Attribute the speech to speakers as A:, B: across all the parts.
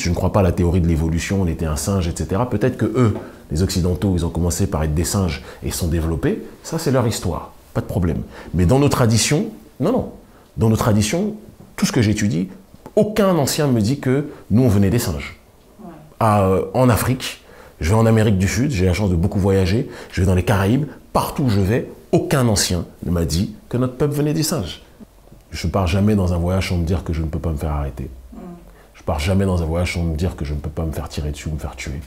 A: je ne crois pas à la théorie de l'évolution, on était un singe, etc. Peut-être que eux, les Occidentaux, ils ont commencé par être des singes et ils sont développés. Ça, c'est leur histoire, pas de problème. Mais dans nos traditions, non. Dans nos traditions, tout ce que j'étudie, aucun ancien me dit que nous, on venait des singes. Ouais. En Afrique, je vais en Amérique du Sud, j'ai la chance de beaucoup voyager, je vais dans les Caraïbes, partout où je vais, aucun ancien ne m'a dit que notre peuple venait des singes. Je ne pars jamais dans un voyage sans me dire que je ne peux pas me faire arrêter. Je ne pars jamais dans un voyage sans me dire que je ne peux pas me faire tirer dessus ou me faire tuer.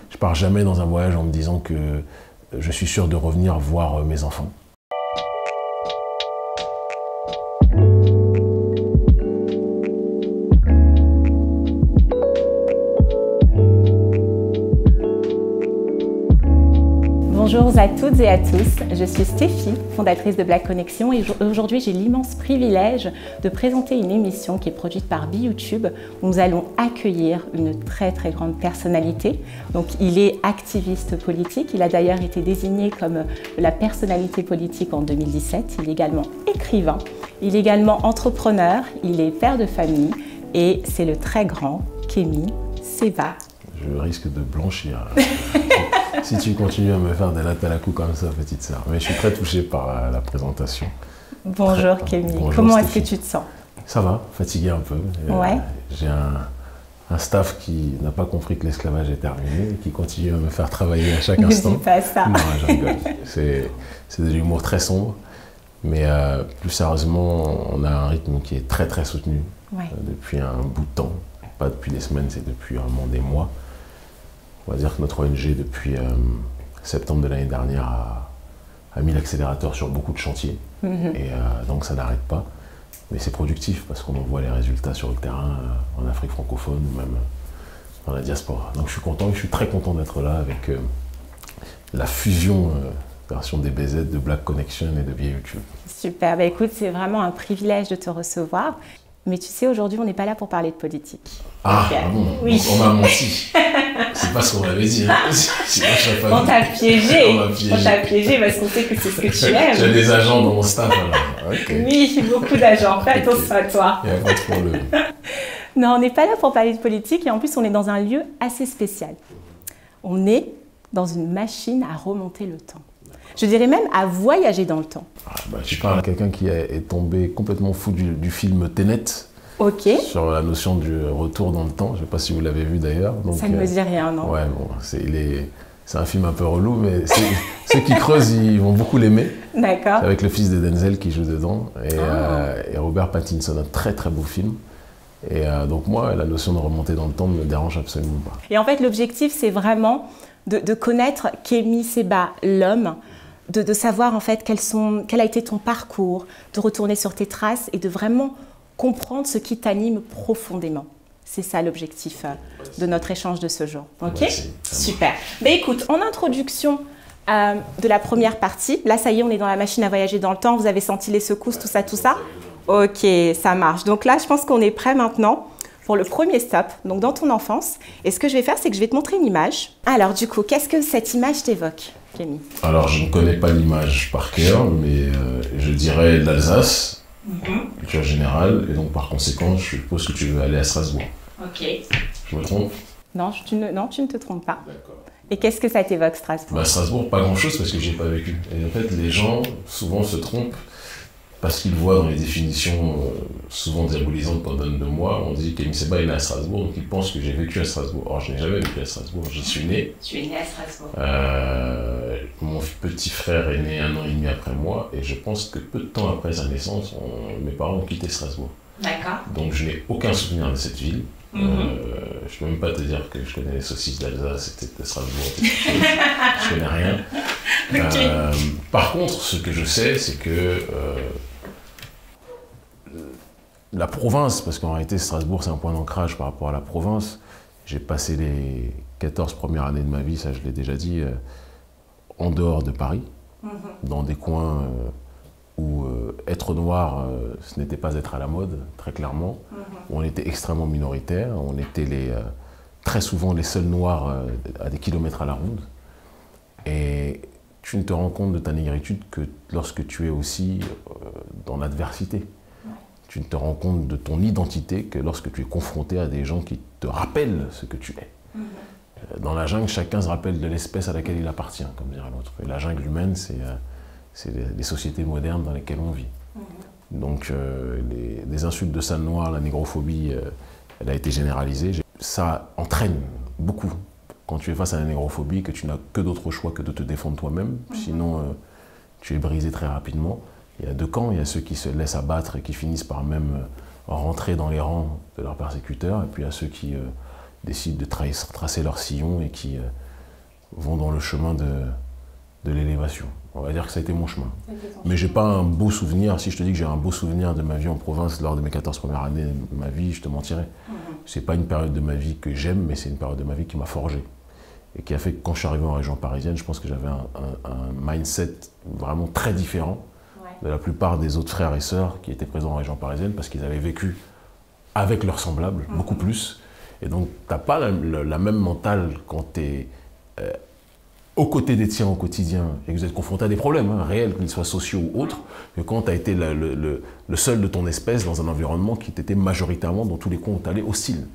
A: Je ne pars jamais dans un voyage en me disant que je suis sûr de revenir voir mes enfants.
B: Bonjour à toutes et à tous, je suis Stéphie, fondatrice de Black Connection et aujourd'hui j'ai l'immense privilège de présenter une émission qui est produite par BeYouTube où nous allons accueillir une très grande personnalité. Donc il est activiste politique, il a d'ailleurs été désigné comme la personnalité politique en 2017, il est également écrivain, il est également entrepreneur, il est père de famille et c'est le très grand Kémy Séba.
A: Je risque de blanchir. Si tu continues à me faire des lattes à la cou comme ça, petite sœur. Mais je suis très touché par la présentation.
B: Bonjour Kémy, comment est-ce que tu te sens?
A: Ça va, fatigué un peu.
B: Ouais.
A: J'ai un staff qui n'a pas compris que l'esclavage est terminé et qui continue à me faire travailler à chaque instant.
B: Ne dis pas ça.
A: Non, je rigole. C'est de l'humour très sombre. Mais plus sérieusement, on a un rythme qui est très soutenu depuis un bout de temps. Pas depuis des semaines, c'est depuis vraiment des mois. On va dire que notre ONG, depuis septembre de l'année dernière, a mis l'accélérateur sur beaucoup de chantiers. Et donc ça n'arrête pas. Mais c'est productif parce qu'on voit les résultats sur le terrain en Afrique francophone ou même dans la diaspora. Donc je suis content et je suis très content d'être là avec la fusion version DBZ de Black Connection et de BeYouTube.
B: Super, bah écoute, c'est vraiment un privilège de te recevoir. Mais tu sais, aujourd'hui, on n'est pas là pour parler de politique.
A: Ah, bon, oui. On m'a menti. C'est pas ce qu'on m'avait dit.
B: On t'a piégé. On t'a piégé parce qu'on sait que c'est ce que tu aimes.
A: J'ai des agents dans mon staff. Alors. Okay.
B: Oui, beaucoup d'agents. Fais attention à toi.
A: Il n'y a pas de problème.
B: Non, on n'est pas là pour parler de politique et en plus, on est dans un lieu assez spécial. On est dans une machine à remonter le temps. Je dirais même à voyager dans le temps.
A: Tu parles à quelqu'un qui est tombé complètement fou du film Tenet.
B: Ok.
A: Sur la notion du retour dans le temps. Je ne sais pas si vous l'avez vu d'ailleurs.
B: Ça ne me dit rien, non?
A: Ouais, bon, c'est un film un peu relou, mais ceux qui creusent, ils vont beaucoup l'aimer.
B: D'accord.
A: Avec le fils de Denzel qui joue dedans. Et Robert Pattinson, un très beau film. Et donc moi, la notion de remonter dans le temps ne me dérange absolument pas.
B: Et en fait, l'objectif, c'est vraiment de connaître Kémy Séba, l'homme, de savoir en fait quel a été ton parcours, de retourner sur tes traces et de vraiment comprendre ce qui t'anime profondément. C'est ça l'objectif de notre échange de ce jour. Ok? Super. Mais écoute, en introduction de la première partie, là ça y est, on est dans la machine à voyager dans le temps, vous avez senti les secousses, tout ça? Ok, ça marche. Donc là, je pense qu'on est prêt maintenant pour le premier stop, donc dans ton enfance. Et ce que je vais faire, c'est que je vais te montrer une image. Alors du coup, qu'est-ce que cette image t'évoque, Kémy?
A: Alors, je ne connais pas l'image par cœur, mais je dirais l'Alsace, culture générale, et donc par conséquent, je suppose que tu veux aller à Strasbourg.
B: Ok.
A: Je me trompe?
B: Non, tu ne te trompes pas.
A: D'accord.
B: Et qu'est-ce que ça t'évoque, Strasbourg?
A: Strasbourg, pas grand-chose parce que j'ai pas vécu. Et en fait, les gens souvent se trompent parce qu'ils voient dans les définitions souvent diabolisantes qu'on donne de moi, on dit Kémy Séba est né à Strasbourg, donc ils pensent que j'ai vécu à Strasbourg. Or, je n'ai jamais vécu à Strasbourg, j'y suis né.
B: Tu es né à Strasbourg.
A: Mon petit frère est né 1 an et demi après moi, et je pense que peu de temps après sa naissance, mes parents ont quitté Strasbourg.
B: D'accord.
A: Donc je n'ai aucun souvenir de cette ville. Je ne peux même pas te dire que je connais les saucisses d'Alsace, c'était de Strasbourg, je connais rien. Okay. Par contre, ce que je sais, c'est que la province, parce qu'en réalité Strasbourg c'est un point d'ancrage par rapport à la province, j'ai passé les 14 premières années de ma vie, ça je l'ai déjà dit, en dehors de Paris, dans des coins où être noir, ce n'était pas être à la mode, très clairement, où on était extrêmement minoritaire, on était très souvent les seuls noirs à des kilomètres à la ronde. Et tu ne te rends compte de ta négritude que lorsque tu es aussi dans l'adversité. tu ne te rends compte de ton identité que lorsque tu es confronté à des gens qui te rappellent ce que tu es. Dans la jungle, chacun se rappelle de l'espèce à laquelle il appartient, comme dirait l'autre. Et la jungle humaine, c'est les sociétés modernes dans lesquelles on vit. Donc, les insultes de sang noir, la négrophobie, elle a été généralisée. Ça entraîne beaucoup quand tu es face à la négrophobie, que tu n'as que d'autre choix que de te défendre toi-même. Sinon, tu es brisé très rapidement. Il y a deux camps. Il y a ceux qui se laissent abattre et qui finissent par même rentrer dans les rangs de leurs persécuteurs. Et puis il y a ceux qui décident de tracer leur sillon et qui vont dans le chemin de l'élévation. On va dire que ça a été mon chemin. Mais j'ai pas un beau souvenir. Si je te dis que j'ai un beau souvenir de ma vie en province lors de mes 14 premières années de ma vie, je te mentirais. C'est pas une période de ma vie que j'aime, mais c'est une période de ma vie qui m'a forgé. Et qui a fait que quand je suis arrivé en région parisienne, je pense que j'avais un mindset vraiment très différent de la plupart des autres frères et sœurs qui étaient présents en région parisienne parce qu'ils avaient vécu avec leurs semblables, beaucoup plus. Et donc, tu n'as pas la même mentale quand tu es aux côtés des tiens au quotidien et que vous êtes confronté à des problèmes réels, qu'ils soient sociaux ou autres, que quand tu as été le seul de ton espèce dans un environnement qui t'était majoritairement, dans tous les coins où tu allais, hostile.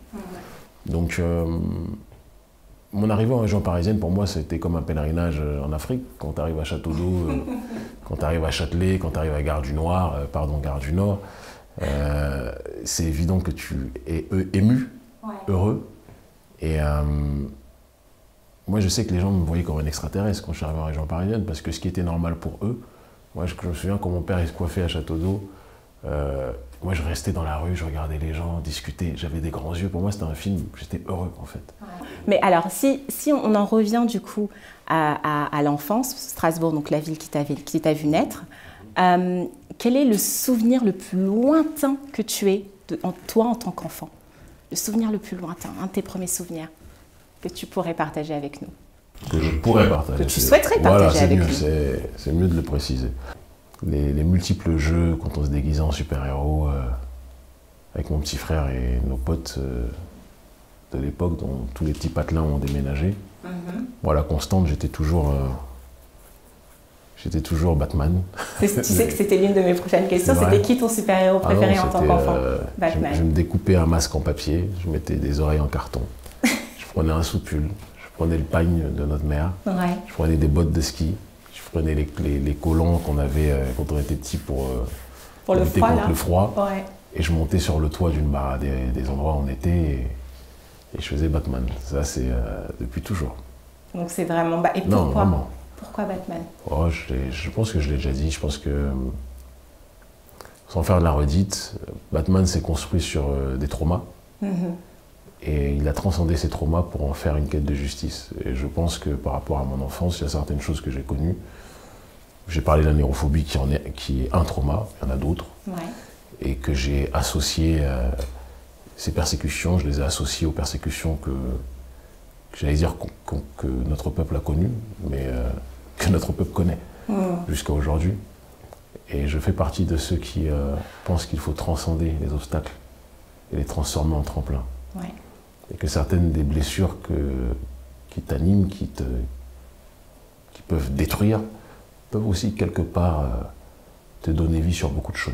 A: Donc, mon arrivée en région parisienne, pour moi, c'était comme un pèlerinage en Afrique. Quand tu arrives à Château d'Eau, quand tu arrives à Châtelet, quand tu arrives à Gare du Nord, c'est évident que tu es ému, heureux. Et moi, je sais que les gens me voyaient comme un extraterrestre quand je suis arrivé en région parisienne, parce que ce qui était normal pour eux, moi, je me souviens quand mon père il se coiffait à Château d'Eau, moi, je restais dans la rue, je regardais les gens discuter, j'avais des grands yeux. Pour moi, c'était un film, j'étais heureux, en fait.
B: Mais alors, si on en revient, du coup, à l'enfance, Strasbourg, donc la ville qui t'a vu naître, quel est le souvenir le plus lointain que tu aies toi, en tant qu'enfant? Le souvenir le plus lointain, un de tes premiers souvenirs que tu pourrais partager avec nous?
A: Que je pourrais partager.
B: Que tu souhaiterais partager avec nous.
A: C'est mieux de le préciser. Les multiples jeux quand on se déguisait en super-héros avec mon petit frère et nos potes de l'époque dont tous les petits patelins ont déménagé. Moi, la constante, j'étais toujours Batman.
B: Tu sais que c'était l'une de mes prochaines questions. C'était qui ton super-héros préféré en tant qu'enfant? Batman.
A: Je me découpais un masque en papier, je mettais des oreilles en carton, je prenais un soupule, je prenais le pagne de notre mère, je prenais des bottes de ski, je prenais les collants qu'on avait quand on était petit pour lutter contre le froid. Et je montais sur le toit des endroits où on était et je faisais Batman. Ça, c'est depuis toujours.
B: Donc c'est vraiment... Et pourquoi?
A: Non, vraiment.
B: Pourquoi Batman?
A: Je pense que je l'ai déjà dit. Je pense que, sans faire de la redite, Batman s'est construit sur des traumas. Et il a transcendé ces traumas pour en faire une quête de justice. Et je pense que par rapport à mon enfance, il y a certaines choses que j'ai connues. J'ai parlé de la négrophobie qui est un trauma, il y en a d'autres. Et que j'ai associé ces persécutions, je les ai associées aux persécutions que j'allais dire que notre peuple a connues, mais que notre peuple connaît jusqu'à aujourd'hui. Et je fais partie de ceux qui pensent qu'il faut transcender les obstacles et les transformer en tremplin. Et que certaines des blessures qui t'animent, qui peuvent détruire, peuvent aussi quelque part te donner vie sur beaucoup de choses.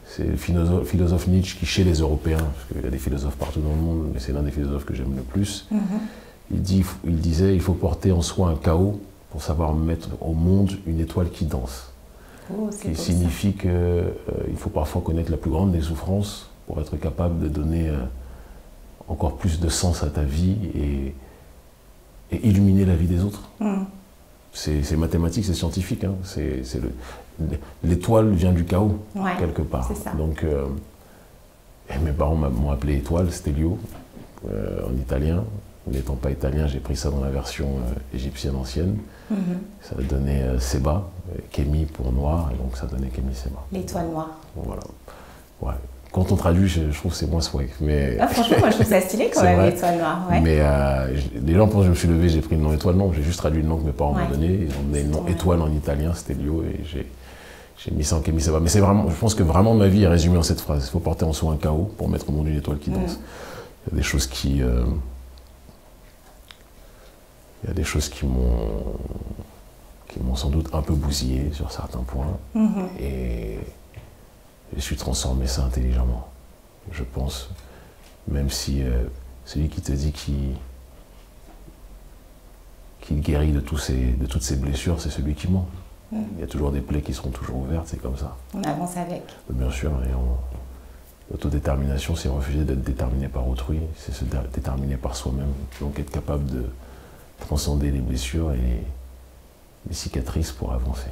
A: C'est le philosophe Nietzsche qui, chez les Européens, parce qu'il y a des philosophes partout dans le monde, mais c'est l'un des philosophes que j'aime le plus, il disait il faut porter en soi un chaos pour savoir mettre au monde une étoile qui danse. Qui signifie qu'il faut parfois connaître la plus grande des souffrances pour être capable de donner encore plus de sens à ta vie et illuminer la vie des autres. C'est mathématique, c'est scientifique. Hein. L'étoile vient du chaos, quelque part. Donc, mes parents m'ont appelé Étoile, Stelio, en italien. N'étant pas italien, j'ai pris ça dans la version égyptienne ancienne. Ça a donné Seba, Kémi pour noir, et donc ça donnait Kémi Seba.
B: L'étoile noire.
A: Voilà. Ouais. Quand on traduit, je trouve que c'est moins swag. Mais...
B: franchement, moi je trouve ça stylé quand même, l'étoile noire.
A: Mais les gens pensent que je me suis levé, j'ai pris le nom Étoile. Non, j'ai juste traduit le nom que mes parents m'ont donné. Ils ont donné le nom Étoile en italien, Stelio, et j'ai mis ça en Kémi Seba. Mais c'est vraiment, je pense que vraiment ma vie est résumée en cette phrase. Il faut porter en soi un chaos pour mettre au monde une étoile qui danse. Il y a des choses qui... Il y a des choses qui m'ont sans doute un peu bousillé sur certains points. Et J'ai su transformer ça intelligemment, je pense. Même si celui qui te dit qu'il guérit de toutes ces blessures, c'est celui qui ment. Il y a toujours des plaies qui seront toujours ouvertes, c'est comme ça.
B: On avance avec.
A: Bien sûr, l'autodétermination, c'est refuser d'être déterminé par autrui, c'est se déterminer par soi-même. Donc être capable de transcender les blessures et les cicatrices pour avancer.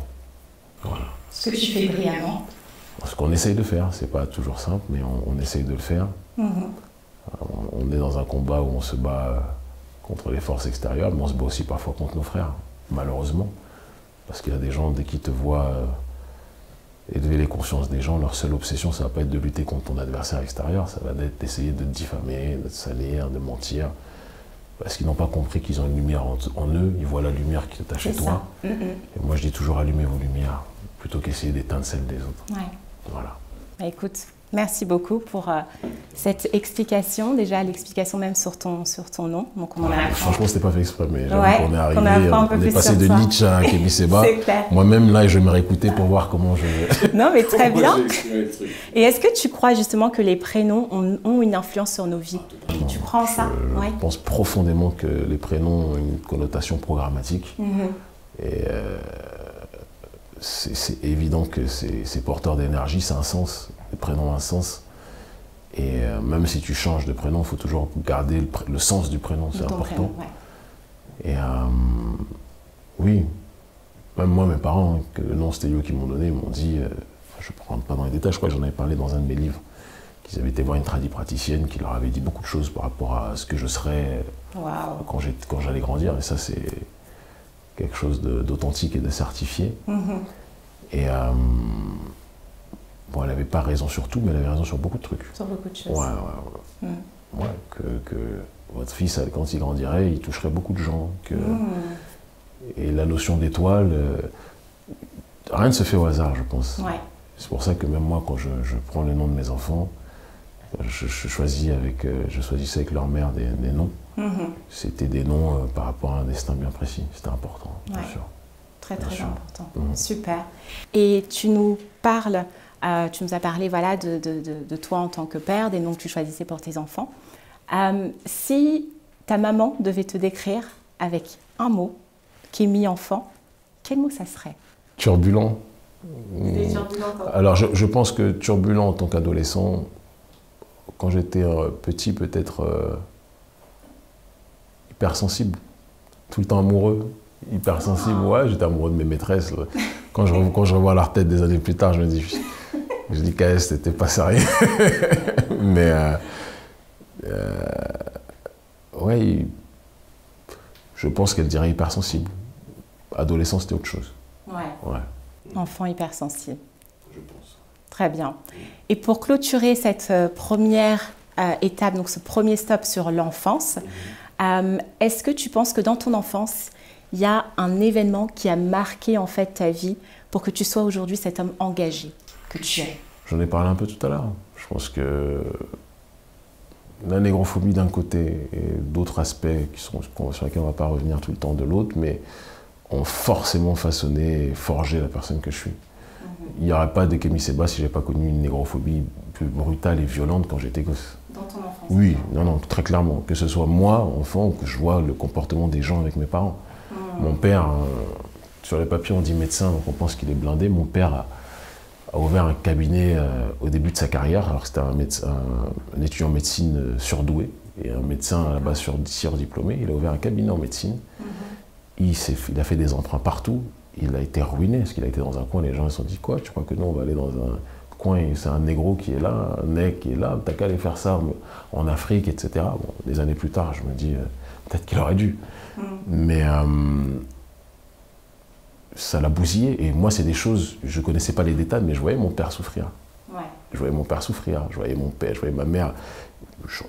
A: Voilà.
B: Ce que tu fais brillamment.
A: Ce qu'on essaye de faire, c'est pas toujours simple, mais on essaye de le faire. On est dans un combat où on se bat contre les forces extérieures, mais on se bat aussi parfois contre nos frères, malheureusement. Parce qu'il y a des gens, dès qu'ils te voient élever les consciences des gens, leur seule obsession, ça va pas être de lutter contre ton adversaire extérieur, ça va être d'essayer de te diffamer, de te salir, de mentir. Parce qu'ils n'ont pas compris qu'ils ont une lumière en eux, ils voient la lumière qui est chez toi. Et moi, je dis toujours, allumez vos lumières, plutôt qu'essayer d'éteindre celle des autres.
B: Ouais.
A: Voilà.
B: Bah, écoute, merci beaucoup pour cette explication, déjà l'explication même sur ton nom. Donc on
A: franchement, c'était pas fait exprès, mais
B: ouais,
A: on est arrivé, on est passé de Nietzsche à Kémy Séba. Moi-même, là, je vais me réécouter pour voir comment je...
B: Non, mais très bien. Et est-ce que tu crois justement que les prénoms ont une influence sur nos vies? Tu crois en ça?
A: Je pense profondément que les prénoms ont une connotation programmatique. Et c'est évident que c'est porteur d'énergie, ça a un sens. Les prénoms ont un sens. Et même si tu changes de prénom, il faut toujours garder le sens du prénom, c'est important. Et oui, même moi, mes parents, que le nom Stelio qu'ils m'ont donné, m'ont dit, je ne rentre pas dans les détails, je crois que j'en avais parlé dans un de mes livres, qu'ils avaient été voir une tradipraticienne qui leur avait dit beaucoup de choses par rapport à ce que je serais quand j'allais grandir. Et ça, c'est quelque chose d'authentique et de certifié. Et bon, elle n'avait pas raison sur tout, mais elle avait raison sur beaucoup de trucs.
B: Sur beaucoup de choses.
A: Ouais, que votre fils, quand il grandirait, il toucherait beaucoup de gens. Et la notion d'étoile, rien ne se fait au hasard, je pense. C'est pour ça que même moi, quand je prends les noms de mes enfants, je choisissais avec leur mère des noms. C'était des noms par rapport à un destin bien précis. C'était important, bien sûr.
B: Très, très important. Super. Et tu nous parles, tu nous as parlé voilà, de toi en tant que père, des noms que tu choisissais pour tes enfants. Si ta maman devait te décrire avec un mot, Kémy enfant, quel mot ça serait?
A: Turbulent.
B: Turbulent.
A: Alors, je pense que turbulent en tant qu'adolescent, quand j'étais petit, peut-être hypersensible, tout le temps amoureux, hypersensible. Ouais, j'étais amoureux de mes maîtresses. Là. Quand je revois leur tête des années plus tard, je me dis KS, t'étais pas sérieux. Mais ouais, je pense qu'elle dirait hypersensible. Adolescent, c'était autre chose. Ouais.
B: Enfant hypersensible. Je pense. Très bien. Et pour clôturer cette première étape, donc ce premier stop sur l'enfance, est-ce que tu penses que dans ton enfance, il y a un événement qui a marqué en fait ta vie pour que tu sois aujourd'hui cet homme engagé que tu es?
A: J'en ai parlé un peu tout à l'heure. Je pense que la négrophobie d'un côté et d'autres aspects sur lesquels on ne va pas revenir tout le temps de l'autre, mais ont forcément façonné et forgé la personne que je suis. Il n'y aurait pas de Kémy Séba si je n'avais pas connu une négrophobie plus brutale et violente quand j'étais gosse.
B: Dans ton enfance?
A: Oui, non, très clairement. Que ce soit moi, enfant, ou que je vois le comportement des gens avec mes parents. Mon père, sur les papiers on dit médecin, donc on pense qu'il est blindé. Mon père a ouvert un cabinet au début de sa carrière, alors que c'était un étudiant en médecine surdoué, et un médecin à la base surdiplômé. Il a ouvert un cabinet en médecine. Il a fait des emprunts partout. Il a été ruiné, parce qu'il a été dans un coin, les gens se sont dit, quoi, tu crois que nous on va aller dans un coin, c'est un négro qui est là, un nègre qui est là, t'as qu'à aller faire ça en Afrique, etc. Bon, des années plus tard, je me dis, peut-être qu'il aurait dû. Mais ça l'a bousillé. Et moi, c'est des choses, je ne connaissais pas les détails, mais je voyais mon père souffrir. Je voyais mon père souffrir, je voyais mon père, je voyais ma mère.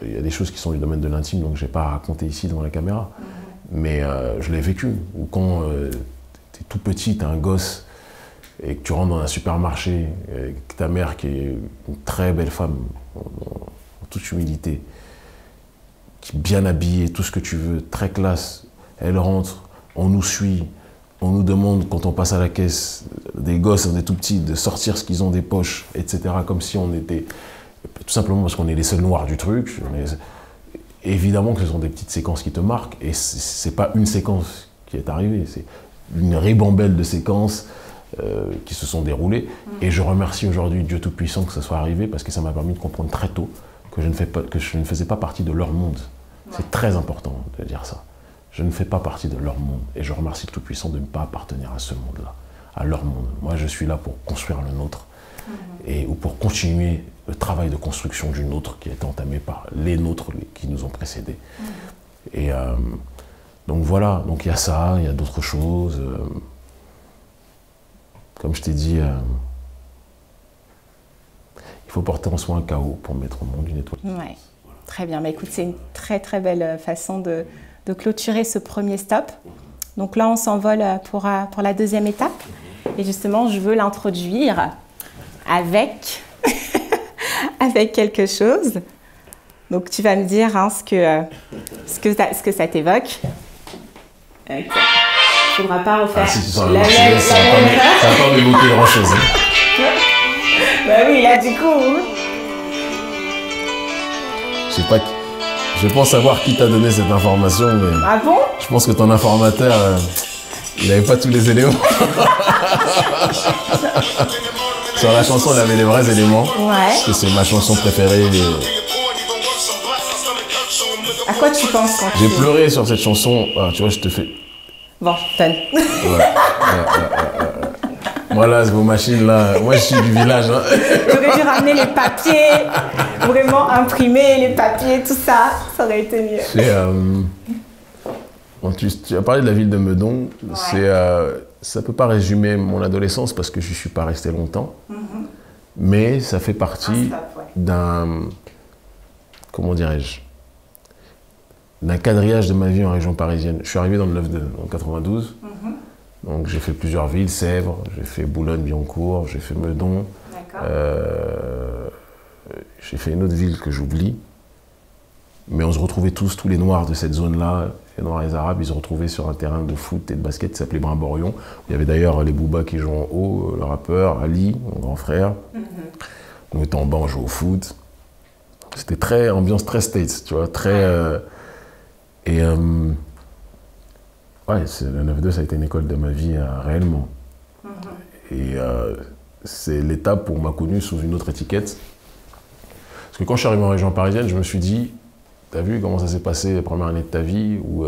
A: Il y a des choses qui sont du domaine de l'intime, donc je n'ai pas à raconter ici devant la caméra. Mais je l'ai vécu. Ou quand tu es tout petit, tu es un gosse, et que tu rentres dans un supermarché, et que ta mère, qui est une très belle femme, en toute humilité, qui est bien habillée, tout ce que tu veux, très classe, elle rentre, on nous suit, on nous demande, quand on passe à la caisse, des gosses, des tout petits, de sortir ce qu'ils ont des poches, etc., comme si on était... Tout simplement parce qu'on est les seuls noirs du truc. Évidemment que ce sont des petites séquences qui te marquent, et c'est pas une séquence qui est arrivée, c'est une ribambelle de séquences qui se sont déroulées. Et je remercie aujourd'hui Dieu Tout-Puissant que ça soit arrivé, parce que ça m'a permis de comprendre très tôt que je ne faisais pas partie de leur monde. C'est très important de dire ça. Je ne fais pas partie de leur monde, et je remercie le Tout-Puissant de ne pas appartenir à ce monde-là, à leur monde. Moi, je suis là pour construire le nôtre, ou pour continuer le travail de construction du nôtre qui a été entamé par les nôtres qui nous ont précédés. Et donc voilà, donc il y a ça, il y a d'autres choses. Comme je t'ai dit, il faut porter en soi un chaos pour mettre au monde une étoile.
B: Ouais. Très bien, mais écoute, c'est une très très belle façon de clôturer ce premier stop. Donc là, on s'envole pour la deuxième étape. Et justement, je veux l'introduire avec, avec quelque chose. Donc tu vas me dire hein, ce que ça t'évoque. Okay. Il ne faudra pas refaire.
A: Ah, si tu sens ça va pas m'évoquer grand-chose.
B: Bah oui, là du coup...
A: Je pense savoir qui t'a donné cette information, mais...
B: Ah bon?
A: Je pense que ton informateur, il n'avait pas tous les éléments. Sur la chanson, il avait les vrais éléments.
B: Ouais.
A: Parce que c'est ma chanson préférée.
B: À quoi tu penses quand
A: J'ai pleuré sur cette chanson. Ah, tu vois, je te fais...
B: Bon, donne.
A: Voilà, vos machines là. Moi, je suis du village. Hein.
B: J'aurais dû ramener les papiers, vraiment imprimer les papiers, tout ça. Ça aurait été mieux.
A: Bon, tu as parlé de la ville de Meudon. Ouais. Ça ne peut pas résumer mon adolescence parce que je ne suis pas resté longtemps. Mais ça fait partie d'un... Comment dirais-je? D'un quadrillage de ma vie en région parisienne. Je suis arrivé dans le 9-2, en 92. Donc j'ai fait plusieurs villes, Sèvres, j'ai fait Boulogne-Billancourt, j'ai fait Meudon. J'ai fait une autre ville que j'oublie. Mais on se retrouvait tous les Noirs de cette zone-là, les Noirs et les Arabes, ils se retrouvaient sur un terrain de foot et de basket qui s'appelait Brimborion. Il y avait d'ailleurs les Booba qui jouent en haut, le rappeur, Ali, mon grand frère. On était en bas, on jouait au foot. C'était très, ambiance très States, tu vois, très... ouais, le 9-2, ça a été une école de ma vie réellement. Et c'est l'étape où on m'a connu sous une autre étiquette. Parce que quand je suis arrivé en région parisienne, je me suis dit, t'as vu comment ça s'est passé la première année de ta vie, où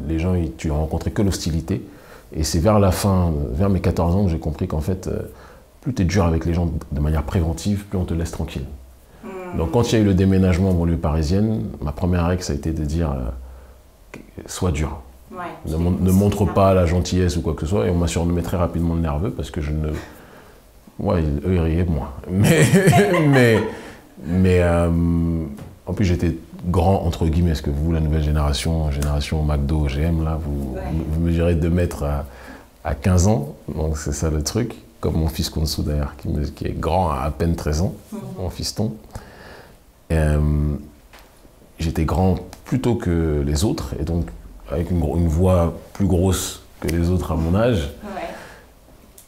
A: les gens, tu n'as rencontré que l'hostilité. Et c'est vers la fin, vers mes 14 ans, que j'ai compris qu'en fait, plus tu es dur avec les gens de manière préventive, plus on te laisse tranquille. Donc quand il y a eu le déménagement en banlieue parisienne, ma première règle, ça a été de dire, sois dur. Ouais, ne montre pas la gentillesse ou quoi que ce soit. Et on m'a surnommé très rapidement nerveux parce que je ne... Ouais, eux, ils riaient de moi. Mais en plus, j'étais grand, entre guillemets, parce que vous, la nouvelle génération McDo, GM, là, vous mesurez 2 mètres à 15 ans. Donc c'est ça le truc. Comme mon fils Konsu, d'ailleurs, qui est grand à peine 13 ans, mon fiston. J'étais grand plutôt que les autres, et donc avec une voix plus grosse que les autres à mon âge.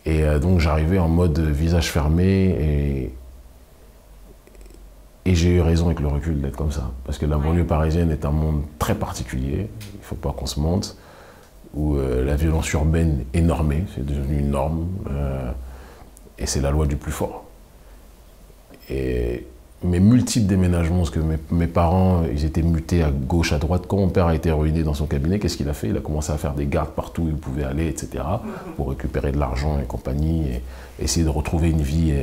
A: Et donc j'arrivais en mode visage fermé, et j'ai eu raison avec le recul d'être comme ça. Parce que la banlieue parisienne est un monde très particulier, il ne faut pas qu'on se mente, où la violence urbaine est normée, c'est devenu une norme, et c'est la loi du plus fort. Et mes multiples déménagements, parce que mes parents, ils étaient mutés à gauche, à droite. Quand mon père a été ruiné dans son cabinet, qu'est-ce qu'il a fait? Il a commencé à faire des gardes partout où il pouvait aller, etc., pour récupérer de l'argent et compagnie, et essayer de retrouver une vie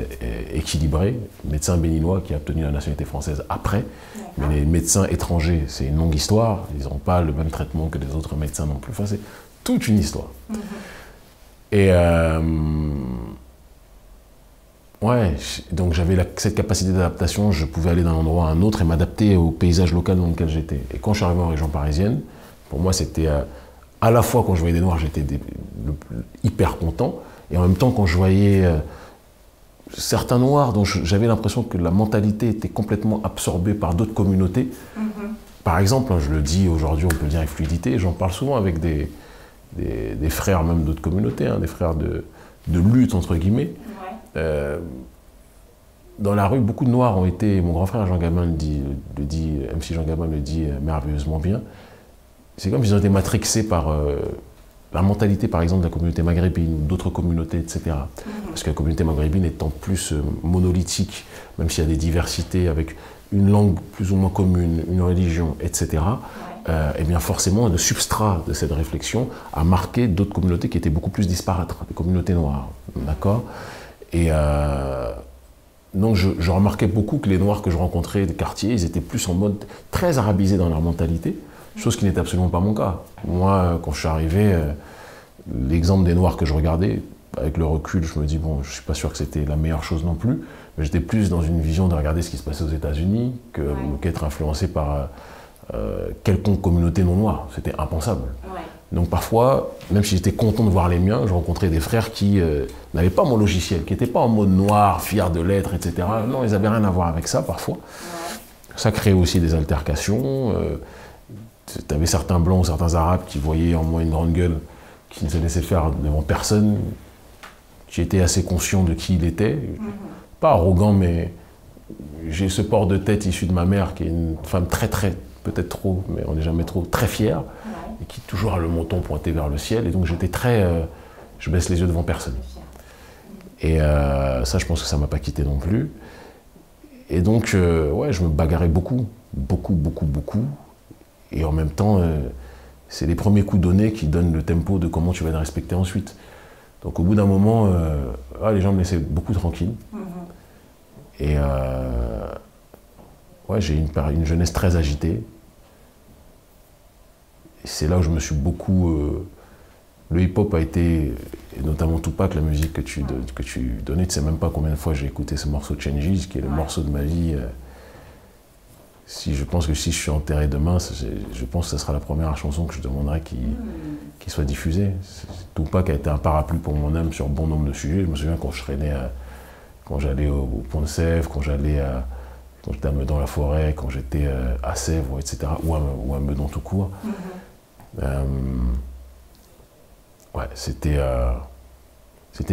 A: équilibrée. Médecin béninois qui a obtenu la nationalité française après. Mais les médecins étrangers, c'est une longue histoire. Ils n'ont pas le même traitement que les autres médecins non plus. Enfin, c'est toute une histoire. Et... ouais, donc j'avais cette capacité d'adaptation, je pouvais aller d'un endroit à un autre et m'adapter au paysage local dans lequel j'étais. Et quand je suis arrivé en région parisienne, pour moi c'était à la fois quand je voyais des Noirs, j'étais hyper content, et en même temps quand je voyais certains Noirs dont j'avais l'impression que la mentalité était complètement absorbée par d'autres communautés. Par exemple, je le dis aujourd'hui, on peut le dire avec fluidité, j'en parle souvent avec des des frères même d'autres communautés, hein, des frères de lutte, entre guillemets. Ouais. Dans la rue, beaucoup de Noirs ont été, mon grand frère Jean Gabin MC Jean Gabin le dit merveilleusement bien, c'est comme s'ils ont été matrixés par la mentalité, par exemple, de la communauté maghrébine, d'autres communautés, etc. Parce que la communauté maghrébine étant plus monolithique, même s'il y a des diversités avec une langue plus ou moins commune, une religion, etc., eh bien forcément, le substrat de cette réflexion a marqué d'autres communautés qui étaient beaucoup plus disparates, les communautés noires, d'accord? Et donc je remarquais beaucoup que les Noirs que je rencontrais des quartiers, ils étaient plus en mode très arabisés dans leur mentalité, chose qui n'était absolument pas mon cas. Moi, quand je suis arrivé, l'exemple des Noirs que je regardais, avec le recul, je me dis, bon, je ne suis pas sûr que c'était la meilleure chose non plus, mais j'étais plus dans une vision de regarder ce qui se passait aux États-Unis qu'être influencé par quelconque communauté non noire. C'était impensable. Ouais. Donc parfois, même si j'étais content de voir les miens, je rencontrais des frères qui n'avaient pas mon logiciel, qui n'étaient pas en mode noir, fiers de l'être, etc. Non, ils n'avaient rien à voir avec ça parfois. Ouais. Ça créait aussi des altercations. Tu avais certains blancs ou certains arabes qui voyaient en moi une grande gueule, qui ne se laissaient faire devant personne, qui était assez conscient de qui il était. Pas arrogant, mais j'ai ce port de tête issu de ma mère, qui est une femme très, peut-être trop, mais on n'est jamais trop, très fière, et qui toujours a le menton pointé vers le ciel. Et donc j'étais très... je baisse les yeux devant personne. Et ça, je pense que ça ne m'a pas quitté non plus. Et donc, ouais, je me bagarrais beaucoup. Et en même temps, c'est les premiers coups donnés qui donnent le tempo de comment tu vas te respecter ensuite. Donc au bout d'un moment, les gens me laissaient beaucoup tranquille. Et ouais, j'ai une jeunesse très agitée. C'est là où je me suis beaucoup... le hip-hop a été, et notamment Tupac, la musique que tu donnais, tu ne sais même pas combien de fois j'ai écouté ce morceau de Changes, qui est le morceau de ma vie. Je pense que si je suis enterré demain, je pense que ce sera la première chanson que je demanderai qui soit diffusée. Tupac a été un parapluie pour mon âme sur bon nombre de sujets. Je me souviens quand je traînais, quand j'allais au Pont de Sèvres, quand j'étais à Meudon la forêt, quand j'étais à Sèvres, etc., ou à Meudon tout court. Ouais, c'était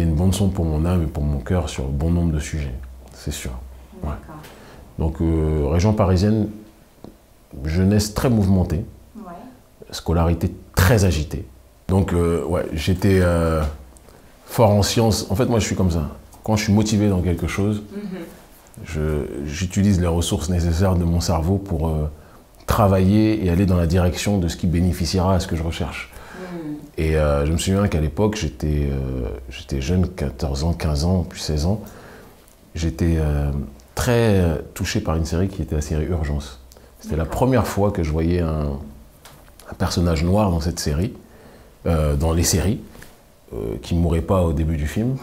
A: une bande son pour mon âme et pour mon cœur sur bon nombre de sujets, c'est sûr. Ouais. Donc, région parisienne, jeunesse très mouvementée, scolarité très agitée. Donc, ouais, j'étais fort en sciences. En fait, moi, je suis comme ça. Quand je suis motivé dans quelque chose, j'utilise les ressources nécessaires de mon cerveau pour travailler et aller dans la direction de ce qui bénéficiera à ce que je recherche. Et je me souviens qu'à l'époque, j'étais jeune, 14 ans, 15 ans, puis 16 ans. J'étais très touché par une série qui était la série Urgence. C'était la première fois que je voyais un personnage noir dans cette série, dans les séries, qui ne mourait pas au début du film,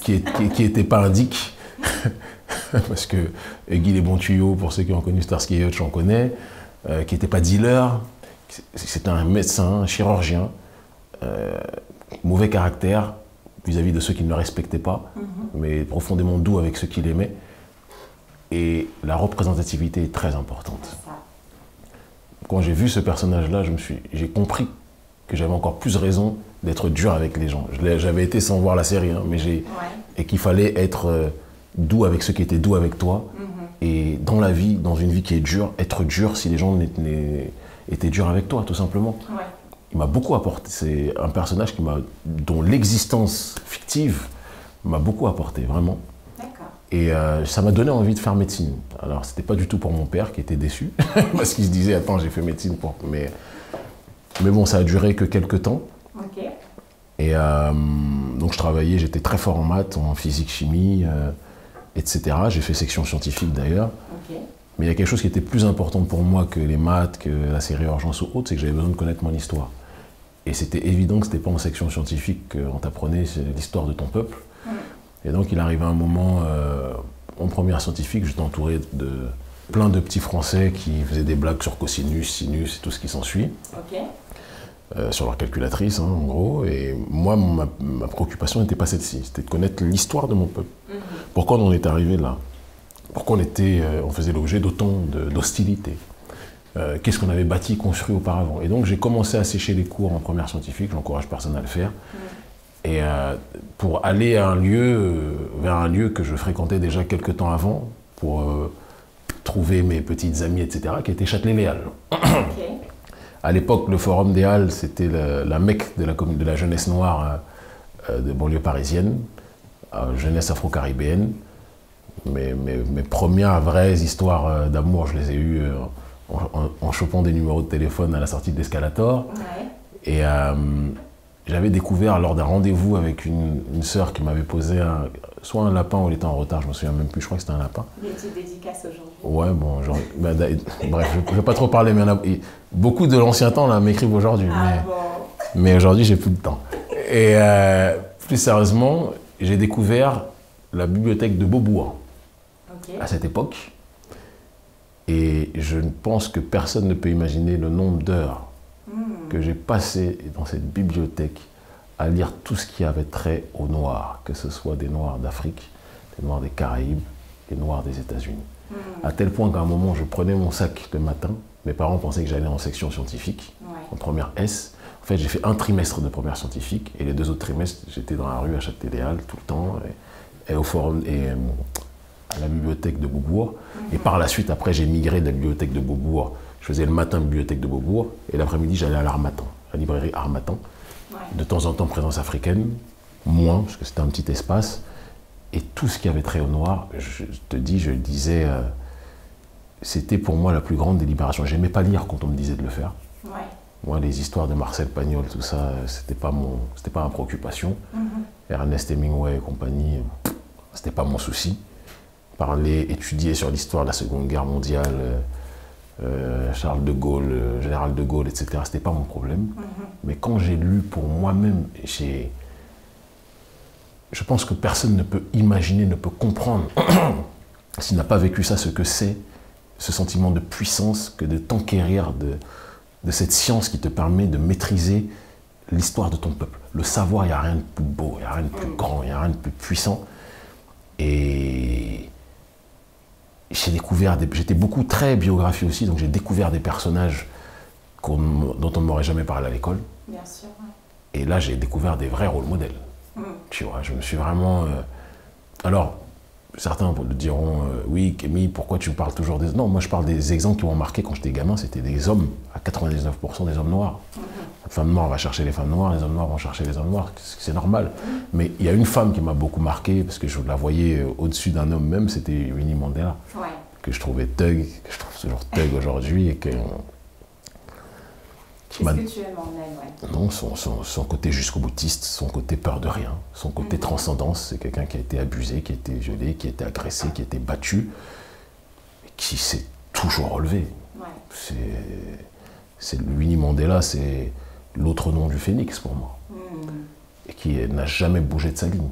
A: qui était pas un dick, parce que Guy les bons tuyaux, pour ceux qui ont connu Starsky et Hutch, j'en connais, qui n'était pas dealer, c'était un médecin, un chirurgien, mauvais caractère vis-à-vis de ceux qui ne le respectaient pas, mais profondément doux avec ceux qui l'aimaient. Et la représentativité est très importante. Quand j'ai vu ce personnage-là, j'ai compris que j'avais encore plus raison d'être dur avec les gens. J'avais été sans voir la série, hein, et qu'il fallait être doux avec ceux qui étaient doux avec toi. Et dans la vie, dans une vie qui est dure, être dur si les gens étaient durs avec toi, tout simplement. Il m'a beaucoup apporté. C'est un personnage dont l'existence fictive m'a beaucoup apporté, vraiment. Et ça m'a donné envie de faire médecine. Alors, c'était pas du tout pour mon père qui était déçu, parce qu'il se disait, attends, j'ai fait médecine pour... Mais bon, ça a duré que quelques temps. Et donc, je travaillais, j'étais très fort en maths, en physique, chimie, etc. J'ai fait section scientifique d'ailleurs. Mais il y a quelque chose qui était plus important pour moi que les maths, que la série Urgence ou autre, c'est que j'avais besoin de connaître mon histoire. Et c'était évident que ce n'était pas en section scientifique qu'on t'apprenait l'histoire de ton peuple. Et donc il arrivait un moment, en première scientifique, j'étais entouré de plein de petits Français qui faisaient des blagues sur cosinus, sinus et tout ce qui s'ensuit. Sur leur calculatrice, hein, en gros. Et moi, ma préoccupation n'était pas celle-ci, c'était de connaître l'histoire de mon peuple. Pourquoi on en est arrivé là? Pourquoi on faisait l'objet d'autant d'hostilité? qu'est-ce qu'on avait bâti, construit auparavant. Et donc j'ai commencé à sécher les cours en première scientifique, j'encourage personne à le faire. Et pour aller à vers un lieu que je fréquentais déjà quelques temps avant, pour trouver mes petites amies, etc., qui était Châtelet-Les-Halles. Okay. À l'époque, le Forum des Halles, c'était la mecque de la jeunesse noire de banlieue parisienne, jeunesse afro-caribéenne. Mes premières vraies histoires d'amour, je les ai eues en chopant des numéros de téléphone à la sortie de l'Escalator. Ouais. Et j'avais découvert lors d'un rendez-vous avec une sœur qui m'avait posé soit un lapin ou il était en retard, je me souviens même plus, je crois que c'était un lapin. Il y a une petite dédicace aujourd'hui. Ouais, bon, genre, bref, je ne vais pas trop parler, mais beaucoup de l'ancien temps là m'écrivent aujourd'hui. Mais aujourd'hui, j'ai plus de temps. Et plus sérieusement, j'ai découvert la bibliothèque de Beaubourg à cette époque. Et je pense que personne ne peut imaginer le nombre d'heures que j'ai passé dans cette bibliothèque à lire tout ce qui avait trait aux Noirs, que ce soit des Noirs d'Afrique, des Noirs des Caraïbes, des Noirs des États-Unis. À tel point qu'à un moment, je prenais mon sac le matin, mes parents pensaient que j'allais en section scientifique, en première S. En fait, j'ai fait un trimestre de première scientifique, et les 2 autres trimestres, j'étais dans la rue à Châtelet-Les-Halles tout le temps, et au forum, et à la bibliothèque de Beaubourg. Et par la suite, après, j'ai migré de la bibliothèque de Beaubourg. Je faisais le matin bibliothèque de Beaubourg, et l'après-midi, j'allais à l'Harmattan, la librairie Harmattan. De temps en temps, présence africaine, moins, parce que c'était un petit espace. Et tout ce qui avait trait au noir, je le disais, c'était pour moi la plus grande délibération. J'aimais pas lire quand on me disait de le faire. Ouais. Moi, les histoires de Marcel Pagnol, tout ça, c'était pas ma préoccupation. Ernest Hemingway et compagnie, c'était pas mon souci. Parler, étudier sur l'histoire de la Seconde Guerre mondiale, Charles de Gaulle, Général de Gaulle, etc., c'était pas mon problème. Mais quand j'ai lu pour moi-même, je pense que personne ne peut imaginer, ne peut comprendre, s'il n'a pas vécu ça, ce que c'est, ce sentiment de puissance, que de t'enquérir de cette science qui te permet de maîtriser l'histoire de ton peuple. Le savoir, il n'y a rien de plus beau, il n'y a rien de plus grand, il n'y a rien de plus puissant. Et j'ai découvert, j'étais beaucoup très biographie aussi, donc j'ai découvert des personnages dont on ne m'aurait jamais parlé à l'école. Bien sûr. Ouais. Et là, j'ai découvert des vrais rôles modèles. Tu vois, je me suis vraiment... Alors, certains diront, oui, Kémy, pourquoi tu parles toujours des... Non, moi je parle des exemples qui m'ont marqué quand j'étais gamin, c'était des hommes, à 99% des hommes noirs. La femme noire va chercher les femmes noires, les hommes noirs vont chercher les hommes noirs, c'est normal. Mais il y a une femme qui m'a beaucoup marqué, parce que je la voyais au-dessus d'un homme même, c'était Winnie Mandela, que je trouvais thug, que je trouve toujours thug aujourd'hui, et que...
B: Qu'est-ce que tu aimes en elle,
A: Non, son côté jusqu'au boutiste, son côté peur de rien, son côté transcendance. C'est quelqu'un qui a été abusé, qui a été violé, qui a été agressé, qui a été battu, et qui s'est toujours relevé. Ouais. C'est Winnie Mandela, c'est l'autre nom du phénix pour moi. Et qui n'a jamais bougé de sa ligne.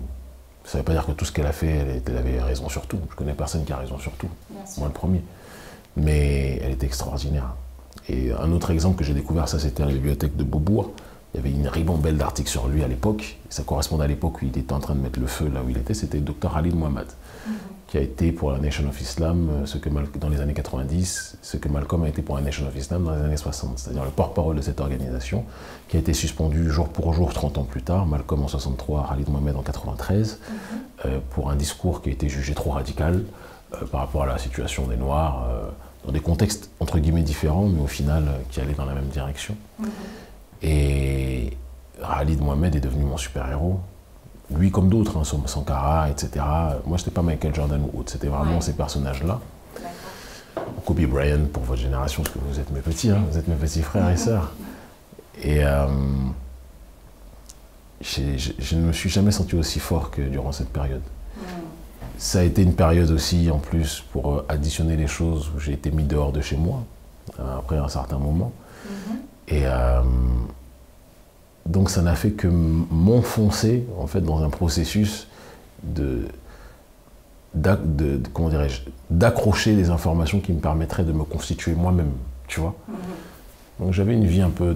A: Ça ne veut pas dire que tout ce qu'elle a fait, elle avait raison sur tout. Je connais personne qui a raison sur tout, moi le premier. Mais elle était extraordinaire. Et un autre exemple que j'ai découvert, ça c'était à la bibliothèque de Beaubourg. Il y avait une ribambelle d'articles sur lui à l'époque. Ça correspondait à l'époque où il était en train de mettre le feu là où il était. C'était le Dr Khalid Mohammed, qui a été pour la Nation of Islam dans les années 90, ce que Malcolm a été pour la Nation of Islam dans les années 60. C'est-à-dire le porte-parole de cette organisation, qui a été suspendu jour pour jour 30 ans plus tard. Malcolm en 63, Khalid Mohammed en 93, pour un discours qui a été jugé trop radical par rapport à la situation des Noirs, dans des contextes entre guillemets différents, mais au final qui allaient dans la même direction. Et Khalid Mohammed est devenu mon super-héros. Lui comme d'autres, hein, Sankara, etc. Moi, c'était pas Michael Jordan ou autre, c'était vraiment ces personnages-là. Kobe Bryant pour votre génération, parce que vous êtes mes petits, hein, vous êtes mes petits frères et sœurs. Et je ne me suis jamais senti aussi fort que durant cette période. Ça a été une période aussi, en plus, pour additionner les choses, où j'ai été mis dehors de chez moi, après un certain moment. Et donc ça n'a fait que m'enfoncer, en fait, dans un processus comment dirais-je, d'accrocher des informations qui me permettraient de me constituer moi-même, tu vois. Donc j'avais une vie un peu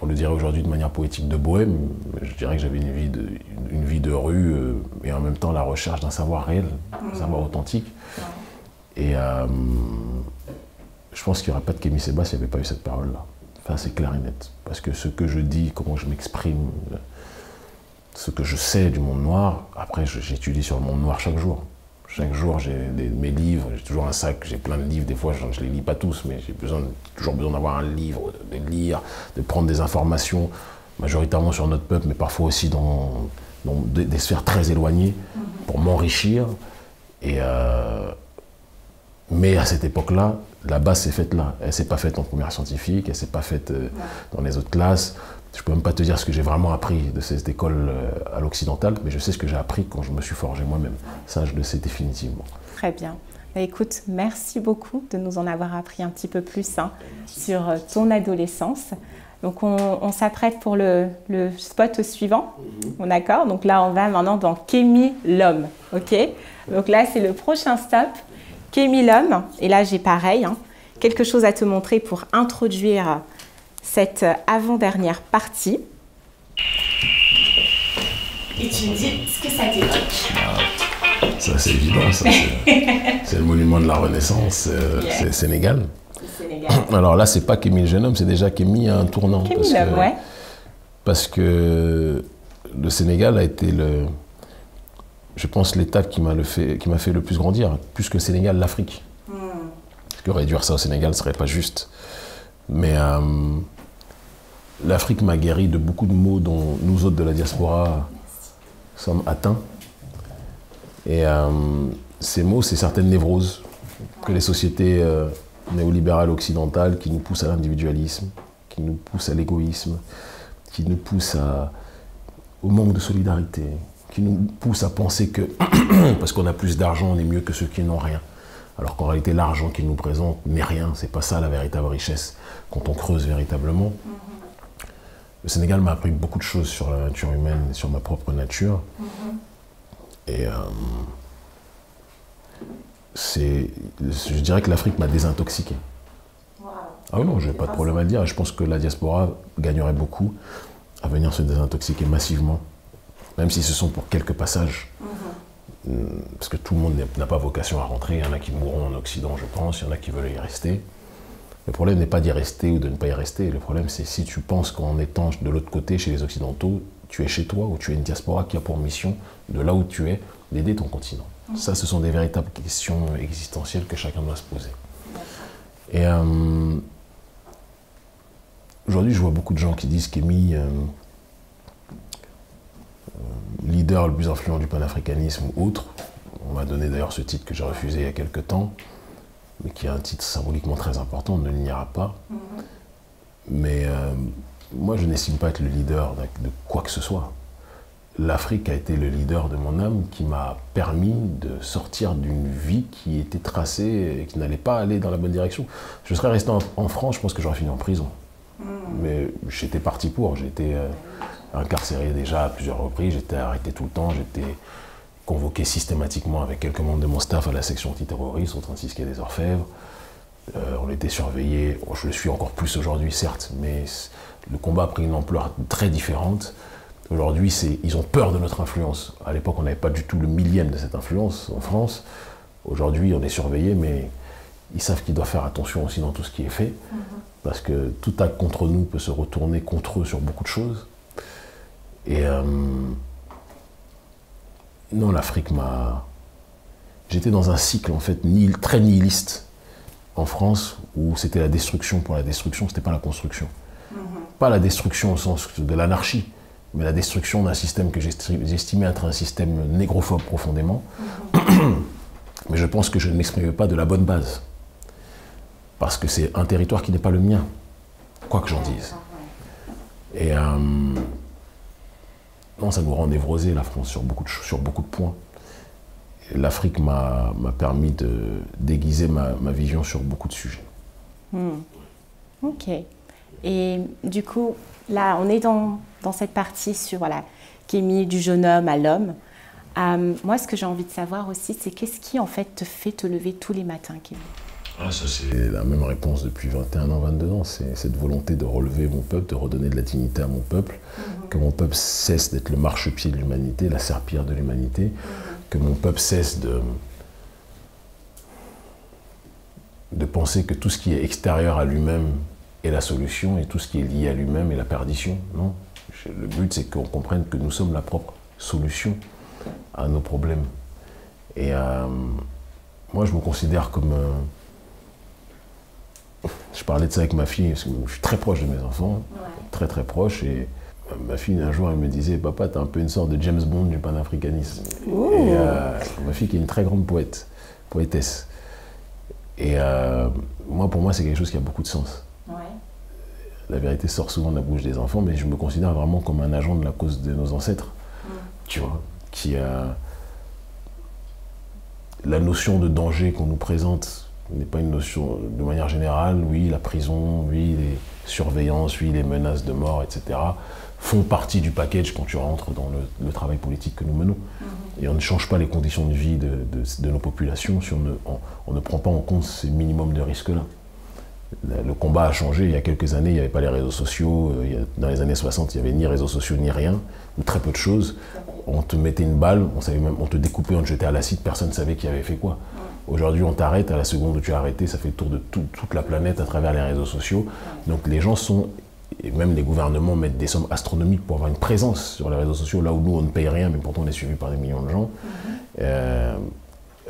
A: on le dirait aujourd'hui de manière poétique, de bohème. Je dirais que j'avais une vie de rue et en même temps la recherche d'un savoir réel, un savoir authentique. Et je pense qu'il n'y aurait pas de Kémy Séba s'il n'y avait pas eu cette parole-là. Enfin, c'est clair et net. Parce que ce que je dis, comment je m'exprime, ce que je sais du monde noir, après j'étudie sur le monde noir chaque jour. Chaque jour, j'ai mes livres, j'ai toujours un sac, j'ai plein de livres, des fois je ne les lis pas tous, mais j'ai toujours besoin d'avoir un livre, de lire, de prendre des informations, majoritairement sur notre peuple, mais parfois aussi dans des sphères très éloignées, pour m'enrichir. Mais à cette époque-là, la base s'est faite là. Elle ne s'est pas faite en première scientifique, elle ne s'est pas faite dans les autres classes. Je ne peux même pas te dire ce que j'ai vraiment appris de cette école à l'occidentale, mais je sais ce que j'ai appris quand je me suis forgé moi-même. Ça, je le sais définitivement.
B: Très bien. Écoute, merci beaucoup de nous en avoir appris un petit peu plus sur ton adolescence. Donc, on s'apprête pour le spot suivant. D'accord? Donc là, on va maintenant dans Kémy l'homme. OK? Donc là, c'est le prochain stop. Kémy l'homme. Et là, j'ai pareil, quelque chose à te montrer pour introduire cette avant-dernière partie. Et tu me dis ce que ça t'évoque.
A: Ça, c'est évident. C'est le monument de la Renaissance. C'est le Sénégal. Alors là, c'est pas Kémy le jeune homme, c'est déjà Kémy un tournant.
B: Kémy l'homme, ouais.
A: Parce que le Sénégal a été, je pense, l'État qui m'a fait le plus grandir. Plus que le Sénégal, l'Afrique. Parce que réduire ça au Sénégal ne serait pas juste. Mais l'Afrique m'a guéri de beaucoup de maux dont nous autres de la diaspora sommes atteints. Et ces maux, c'est certaines névroses que les sociétés néolibérales occidentales qui nous poussent à l'individualisme, qui nous poussent à l'égoïsme, qui nous poussent au manque de solidarité, qui nous poussent à penser que parce qu'on a plus d'argent, on est mieux que ceux qui n'ont rien. Alors qu'en réalité, l'argent qu'ils nous présentent n'est rien, c'est pas ça la véritable richesse quand on creuse véritablement. Le Sénégal m'a appris beaucoup de choses sur la nature humaine et sur ma propre nature. Et je dirais que l'Afrique m'a désintoxiqué. Ah oui, non, je n'ai pas de problème à le dire. Je pense que la diaspora gagnerait beaucoup à venir se désintoxiquer massivement, même si ce sont pour quelques passages. Parce que tout le monde n'a pas vocation à rentrer. Il y en a qui mourront en Occident, je pense. Il y en a qui veulent y rester. Le problème n'est pas d'y rester ou de ne pas y rester. Le problème, c'est si tu penses qu'en étant de l'autre côté, chez les Occidentaux, tu es chez toi ou tu es une diaspora qui a pour mission, de là où tu es, d'aider ton continent. Ça, ce sont des véritables questions existentielles que chacun doit se poser. Et aujourd'hui, je vois beaucoup de gens qui disent Kémy, leader le plus influent du panafricanisme ou autre. On m'a donné d'ailleurs ce titre que j'ai refusé il y a quelques temps, mais qui est un titre symboliquement très important, on ne l'ignorera pas. Mais moi, je n'estime pas être le leader de quoi que ce soit. L'Afrique a été le leader de mon âme qui m'a permis de sortir d'une vie qui était tracée et qui n'allait pas aller dans la bonne direction. Je serais resté en France, je pense que j'aurais fini en prison. Mais j'étais parti pour, j'ai été incarcéré déjà à plusieurs reprises, j'étais arrêté tout le temps, j'étais convoqué systématiquement avec quelques membres de mon staff à la section antiterroriste au 36 quai des Orfèvres. On était surveillés, je le suis encore plus aujourd'hui certes, mais le combat a pris une ampleur très différente. Aujourd'hui, ils ont peur de notre influence. À l'époque, on n'avait pas du tout le millième de cette influence en France. Aujourd'hui, on est surveillé, mais ils savent qu'ils doivent faire attention aussi dans tout ce qui est fait. Parce que tout acte contre nous peut se retourner contre eux sur beaucoup de choses. Et non, l'Afrique m'a... J'étais dans un cycle, en fait, très nihiliste en France, où c'était la destruction pour la destruction, c'était pas la construction. Pas la destruction au sens de l'anarchie, mais la destruction d'un système que j'estimais être un système négrophobe profondément. Mais je pense que je ne m'exprimais pas de la bonne base. Parce que c'est un territoire qui n'est pas le mien, quoi que j'en dise. Et non, ça nous rend névrosés, la France, sur beaucoup de points. L'Afrique m'a permis de déguiser ma vision sur beaucoup de sujets.
B: Ok. Et du coup, là, on est dans cette partie sur Kémy, du jeune homme à l'homme. Moi, ce que j'ai envie de savoir aussi, c'est qu'est-ce qui, en fait, te fait te lever tous les matins, Kémy?
A: Ça, c'est la même réponse depuis 21 ans, 22 ans. C'est cette volonté de relever mon peuple, de redonner de la dignité à mon peuple, que mon peuple cesse d'être le marchepied de l'humanité, la serpillière de l'humanité, que mon peuple cesse de penser que tout ce qui est extérieur à lui-même est la solution et tout ce qui est lié à lui-même est la perdition. Non. Le but, c'est qu'on comprenne que nous sommes la propre solution à nos problèmes. Et moi, je me considère comme... je parlais de ça avec ma fille, parce que je suis très proche de mes enfants, très très proche, et ma fille, un jour, elle me disait « Papa, t'es un peu une sorte de James Bond du panafricanisme. » Et ma fille qui est une très grande poétesse. Et moi, pour moi, c'est quelque chose qui a beaucoup de sens. La vérité sort souvent de la bouche des enfants, mais je me considère vraiment comme un agent de la cause de nos ancêtres, tu vois, qui a... La notion de danger qu'on nous présente n'est pas une notion, de manière générale, oui, la prison, oui, les surveillances, oui, les menaces de mort, etc., font partie du package quand tu rentres dans le travail politique que nous menons. Et on ne change pas les conditions de vie de nos populations si on ne prend pas en compte ces minimums de risques-là. Le combat a changé. Il y a quelques années, il n'y avait pas les réseaux sociaux. Dans les années 60, il n'y avait ni réseaux sociaux, ni rien, ou très peu de choses. On te mettait une balle, on te découpait, on te jetait à l'acide, personne ne savait qui avait fait quoi. Aujourd'hui, on t'arrête, à la seconde où tu as arrêté, ça fait le tour de toute la planète à travers les réseaux sociaux. Donc les gens sont, et même les gouvernements mettent des sommes astronomiques pour avoir une présence sur les réseaux sociaux, là où nous, on ne paye rien, mais pourtant on est suivi par des millions de gens.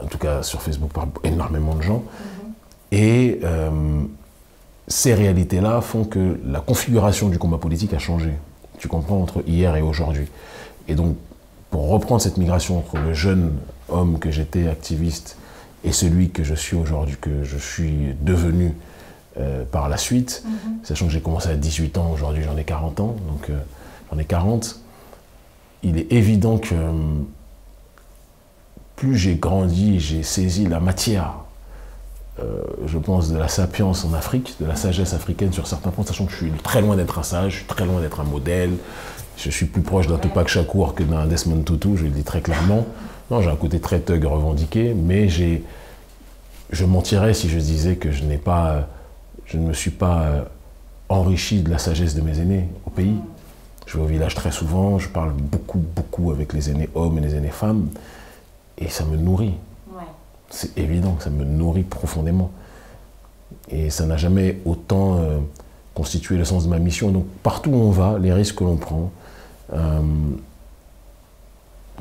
A: En tout cas, sur Facebook, par énormément de gens. Et ces réalités-là font que la configuration du combat politique a changé. Tu comprends, entre hier et aujourd'hui. Et donc, pour reprendre cette migration entre le jeune homme que j'étais, activiste, et celui que je suis aujourd'hui, que je suis devenu par la suite, sachant que j'ai commencé à 18 ans, aujourd'hui j'en ai 40 ans, donc j'en ai 40, il est évident que plus j'ai grandi, j'ai saisi la matière, je pense, de la sapience en Afrique, de la sagesse africaine sur certains points, sachant que je suis très loin d'être un sage, je suis très loin d'être un modèle, je suis plus proche d'un Tupac Shakur que d'un Desmond Tutu, je le dis très clairement. Non, j'ai un côté très thug revendiqué, mais je mentirais si je disais que je ne me suis pas enrichi de la sagesse de mes aînés au pays. Je vais au village très souvent, je parle beaucoup avec les aînés hommes et les aînés femmes, et ça me nourrit. C'est évident que ça me nourrit profondément. Et ça n'a jamais autant constitué le sens de ma mission. Donc partout où on va, les risques que l'on prend,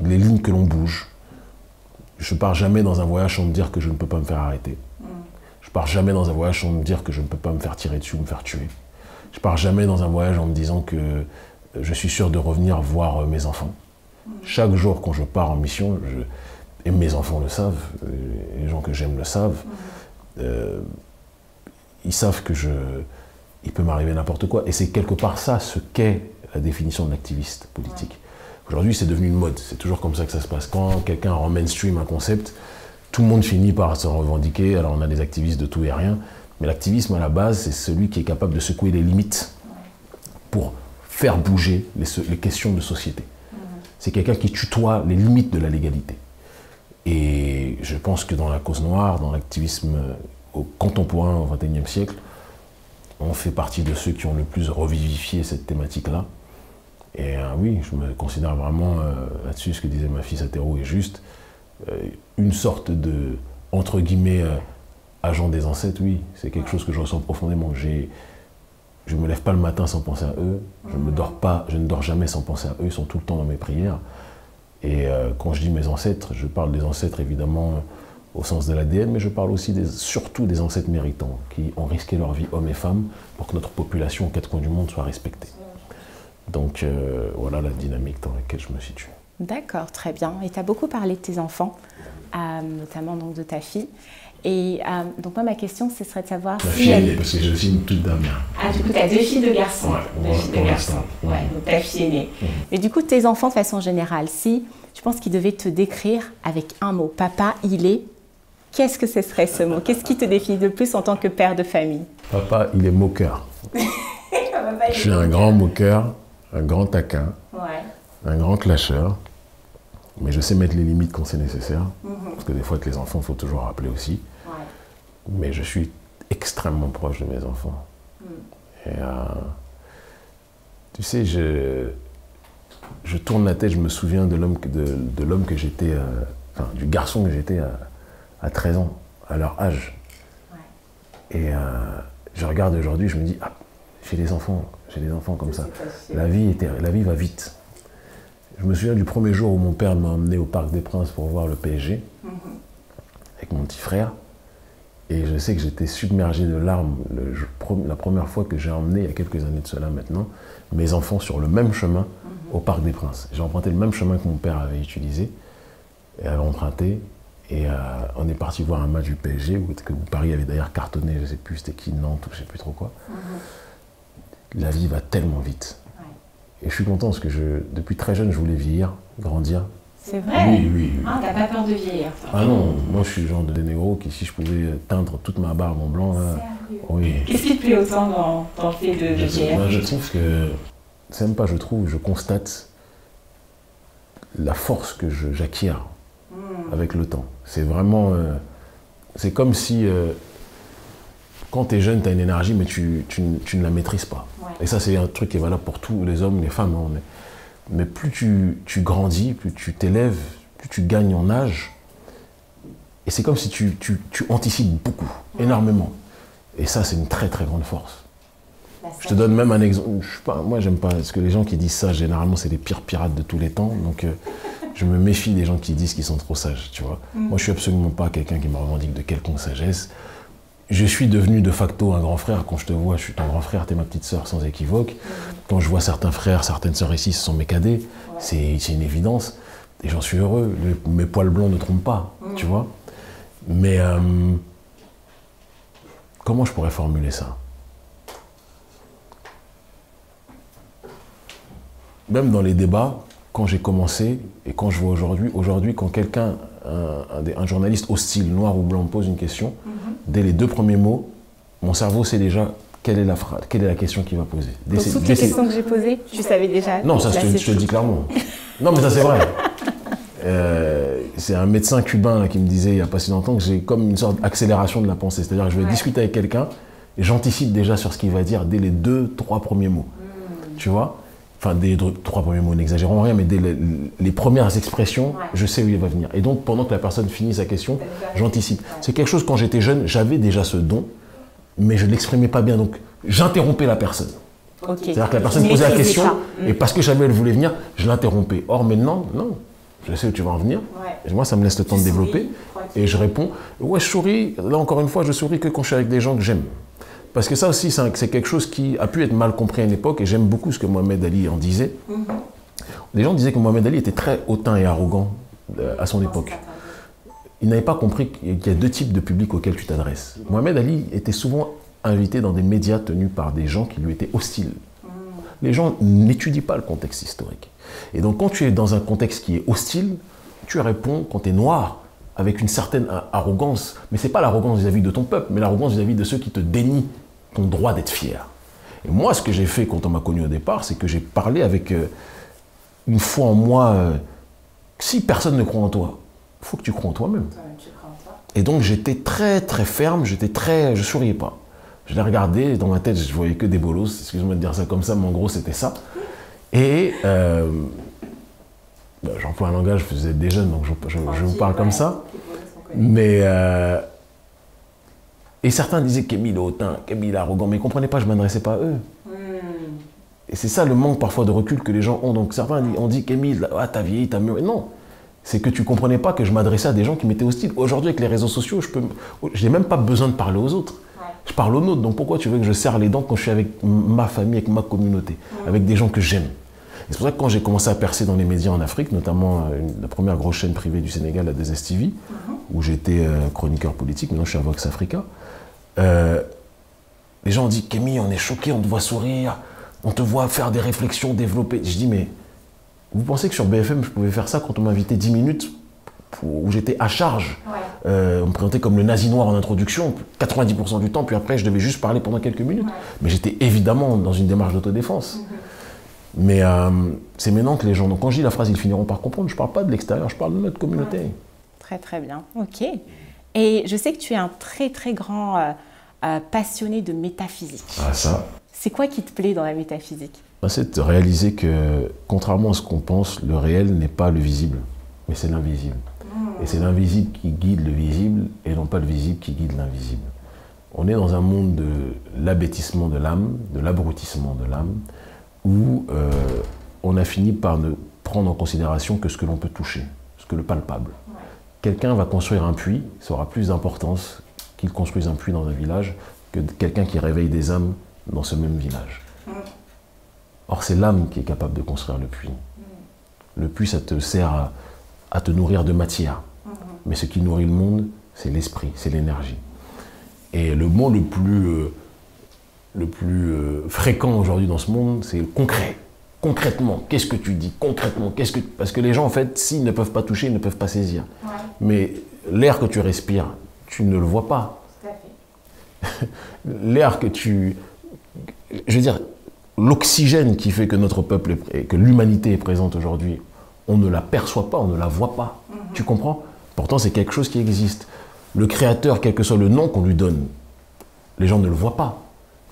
A: les lignes que l'on bouge, je pars jamais dans un voyage sans me dire que je ne peux pas me faire arrêter. Je pars jamais dans un voyage sans me dire que je ne peux pas me faire tirer dessus ou me faire tuer. Je pars jamais dans un voyage en me disant que je suis sûr de revenir voir mes enfants. Chaque jour quand je pars en mission, et mes enfants le savent, les gens que j'aime le savent, ils savent que il peut m'arriver n'importe quoi. Et c'est quelque part ça ce qu'est la définition de l'activiste politique. Aujourd'hui, c'est devenu une mode. C'est toujours comme ça que ça se passe. Quand quelqu'un rend mainstream un concept, tout le monde finit par se revendiquer. Alors on a des activistes de tout et rien. Mais l'activisme, à la base, c'est celui qui est capable de secouer les limites pour faire bouger les questions de société. C'est quelqu'un qui tutoie les limites de la légalité. Et je pense que dans la cause noire, dans l'activisme contemporain au XXIe siècle, on fait partie de ceux qui ont le plus revivifié cette thématique-là. Et oui, je me considère vraiment là-dessus, ce que disait ma fille Satero est juste, une sorte de, entre guillemets, agent des ancêtres, oui, c'est quelque chose que je ressens profondément. Je ne me lève pas le matin sans penser à eux, je ne dors jamais sans penser à eux, ils sont tout le temps dans mes prières. Et quand je dis mes ancêtres, je parle des ancêtres évidemment au sens de l'ADN, mais je parle aussi surtout des ancêtres méritants, qui ont risqué leur vie, hommes et femmes, pour que notre population aux quatre coins du monde soit respectée. Donc voilà la dynamique dans laquelle je me situe.
B: D'accord, très bien. Et tu as beaucoup parlé de tes enfants, notamment donc de ta fille. Et donc moi, ma question, ce serait de savoir
A: ma fille aînée, parce que j'ai aussi une toute dernière.
B: Ah, du coup, tu as deux filles, deux garçons.
A: Pour l'instant.
B: Ouais, donc ta fille aînée. Mais du coup, tes enfants, de façon générale, si je pense qu'ils devaient te décrire avec un mot, papa, il est, qu'est-ce que ce serait ce mot? Qu'est-ce qui te définit le plus en tant que père de famille?
A: Papa, il est moqueur. Je suis un grand moqueur, un grand taquin, un grand clasheur. Mais je sais mettre les limites quand c'est nécessaire. Parce que des fois, avec les enfants, il faut toujours rappeler aussi. Mais je suis extrêmement proche de mes enfants. Et tu sais, je tourne la tête, je me souviens de l'homme que j'étais, enfin, du garçon que j'étais à 13 ans, à leur âge. Et je regarde aujourd'hui, je me dis, ah, j'ai des enfants comme ça. La vie va vite. Je me souviens du premier jour où mon père m'a emmené au Parc des Princes pour voir le PSG, avec mon petit frère. Et je sais que j'étais submergé de larmes la première fois que j'ai emmené, il y a quelques années de cela maintenant, mes enfants sur le même chemin au Parc des Princes. J'ai emprunté le même chemin que mon père avait utilisé, et avait emprunté. Et on est parti voir un match du PSG, où Paris avait d'ailleurs cartonné, je ne sais plus c'était qui, Nantes ou je ne sais plus trop quoi. La vie va tellement vite. Et je suis content parce que depuis très jeune, je voulais vieillir, grandir.
B: C'est vrai?
A: Oui.
B: Ah, t'as pas peur de vieillir, toi?
A: Ah non, moi je suis le genre de négro qui, si je pouvais teindre toute ma barbe en blanc, là, oui.
B: Qu'est-ce qui te plaît autant dans le fait de vieillir?
A: Moi, je trouve que, c'est même pas je trouve, je constate la force que j'acquiers avec le temps. C'est vraiment, c'est comme si, quand tu es jeune, tu as une énergie, mais tu ne la maîtrises pas. Ouais. Et ça, c'est un truc qui est valable pour tous les hommes, les femmes. Hein, mais plus tu grandis, plus tu t'élèves, plus tu gagnes en âge. Et c'est comme si tu anticipes beaucoup, énormément. Et ça, c'est une très très grande force. Je te donne même un exemple. Moi, j'aime pas, parce que les gens qui disent ça, généralement, c'est les pires pirates de tous les temps. Donc, je me méfie des gens qui disent qu'ils sont trop sages, tu vois. Moi, je suis absolument pas quelqu'un qui me revendique de quelconque sagesse. Je suis devenu de facto un grand frère. Quand je te vois, je suis ton grand frère, t'es ma petite sœur, sans équivoque. Quand je vois certains frères, certaines sœurs ici, ce sont mes cadets. C'est une évidence. Et j'en suis heureux. Mes poils blancs ne trompent pas, tu vois. Mais comment je pourrais formuler ça? Même dans les débats, quand j'ai commencé et quand je vois aujourd'hui, quand quelqu'un, un journaliste hostile, noir ou blanc, me pose une question, dès les deux premiers mots, mon cerveau sait déjà quelle est la question qu'il va poser.
B: Donc, toutes les questions que j'ai posées, tu savais déjà?
A: Non, ça je te le dis clairement. Non, mais ça c'est vrai. C'est un médecin cubain là, qui me disait il n'y a pas si longtemps que j'ai comme une sorte d'accélération de la pensée. C'est-à-dire que je vais discuter avec quelqu'un et j'anticipe déjà sur ce qu'il va dire dès les 2-3 premiers mots. Tu vois? Enfin, des 3 premiers mots, n'exagérons rien, mais dès les premières expressions, je sais où il va venir. Et donc, pendant que la personne finit sa question, j'anticipe. C'est quelque chose, quand j'étais jeune, j'avais déjà ce don, mais je ne l'exprimais pas bien. Donc, j'interrompais la personne. C'est-à-dire que la personne posait la question, et parce que jamais elle voulait venir, je l'interrompais. Or, maintenant, non. Je sais où tu vas en venir. Et moi, ça me laisse le temps de développer. Et je réponds, ouais, je souris. Là, encore une fois, je souris que quand je suis avec des gens que j'aime. Parce que ça aussi, c'est quelque chose qui a pu être mal compris à une époque, et j'aime beaucoup ce que Mohamed Ali en disait. Les gens disaient que Mohamed Ali était très hautain et arrogant à son époque. Il n'avait pas compris qu'il y a deux types de publics auxquels tu t'adresses. Mohamed Ali était souvent invité dans des médias tenus par des gens qui lui étaient hostiles. Les gens n'étudient pas le contexte historique. Et donc, quand tu es dans un contexte qui est hostile, tu réponds, quand tu es noir, avec une certaine arrogance. Mais ce n'est pas l'arrogance vis-à-vis de ton peuple, mais l'arrogance vis-à-vis de ceux qui te dénient ton droit d'être fier. Et moi, ce que j'ai fait quand on m'a connu au départ, c'est que j'ai parlé avec une foi en moi. Si personne ne croit en toi, il faut que tu crois en toi-même. Et donc, j'étais très, très ferme, je souriais pas. Je les regardais, dans ma tête, je voyais que des bolos, excuse-moi de dire ça comme ça, mais en gros, c'était ça. Et j'emploie un langage, vous êtes des jeunes, donc je vous parle comme ça. Mais et certains disaient qu'Émile est hautain, qu'Émile est arrogant, mais ils ne comprenaient pas, je ne m'adressais pas à eux. Et c'est ça le manque parfois de recul que les gens ont. Donc certains ont dit qu'Émile, ah, t'as vieilli, t'as mieux. Non, c'est que tu ne comprenais pas que je m'adressais à des gens qui m'étaient hostiles. Aujourd'hui, avec les réseaux sociaux, je n'ai même pas besoin de parler aux autres. Je parle aux nôtres, donc pourquoi tu veux que je serre les dents quand je suis avec ma famille, avec ma communauté, avec des gens que j'aime? C'est pour ça que quand j'ai commencé à percer dans les médias en Afrique, notamment la première grosse chaîne privée du Sénégal, la 2STV, où j'étais chroniqueur politique, maintenant je suis à Vox Africa, les gens ont dit « Kémy, on est choqués, on te voit sourire, on te voit faire des réflexions, développer. » Je dis « Mais vous pensez que sur BFM, je pouvais faire ça quand on m'invitait 10 minutes où j'étais à charge? On me présentait comme le nazi noir en introduction, 90% du temps, puis après je devais juste parler pendant quelques minutes. Mais j'étais évidemment dans une démarche d'autodéfense. Mais c'est maintenant que les gens... Donc quand je dis la phrase, ils finiront par comprendre, je ne parle pas de l'extérieur, je parle de notre communauté.
B: Très très bien, ok. Et je sais que tu es un très très grand passionné de métaphysique.
A: Ah ça.
B: C'est quoi qui te plaît dans la métaphysique?
A: C'est de réaliser que, contrairement à ce qu'on pense, le réel n'est pas le visible, mais c'est l'invisible. Et c'est l'invisible qui guide le visible, et non pas le visible qui guide l'invisible. On est dans un monde de l'abêtissement de l'âme, de l'abrutissement de l'âme, où on a fini par ne prendre en considération que ce que l'on peut toucher, ce que le palpable. Ouais. Quelqu'un va construire un puits, ça aura plus d'importance qu'il construise un puits dans un village que quelqu'un qui réveille des âmes dans ce même village. Or, c'est l'âme qui est capable de construire le puits. Le puits, ça te sert à te nourrir de matière. Mais ce qui nourrit le monde, c'est l'esprit, c'est l'énergie. Et le mot le plus fréquent aujourd'hui dans ce monde, c'est le concret. Concrètement, qu'est-ce que tu dis? Concrètement, parce que les gens, en fait, s'ils ne peuvent pas toucher, ils ne peuvent pas saisir. Ouais. Mais l'air que tu respires, tu ne le vois pas. Tout à fait. L'air que tu... Je veux dire, l'oxygène qui fait que notre peuple et que l'humanité est présente aujourd'hui, on ne la perçoit pas, on ne la voit pas. Tu comprends? Pourtant, c'est quelque chose qui existe. Le Créateur, quel que soit le nom qu'on lui donne, les gens ne le voient pas.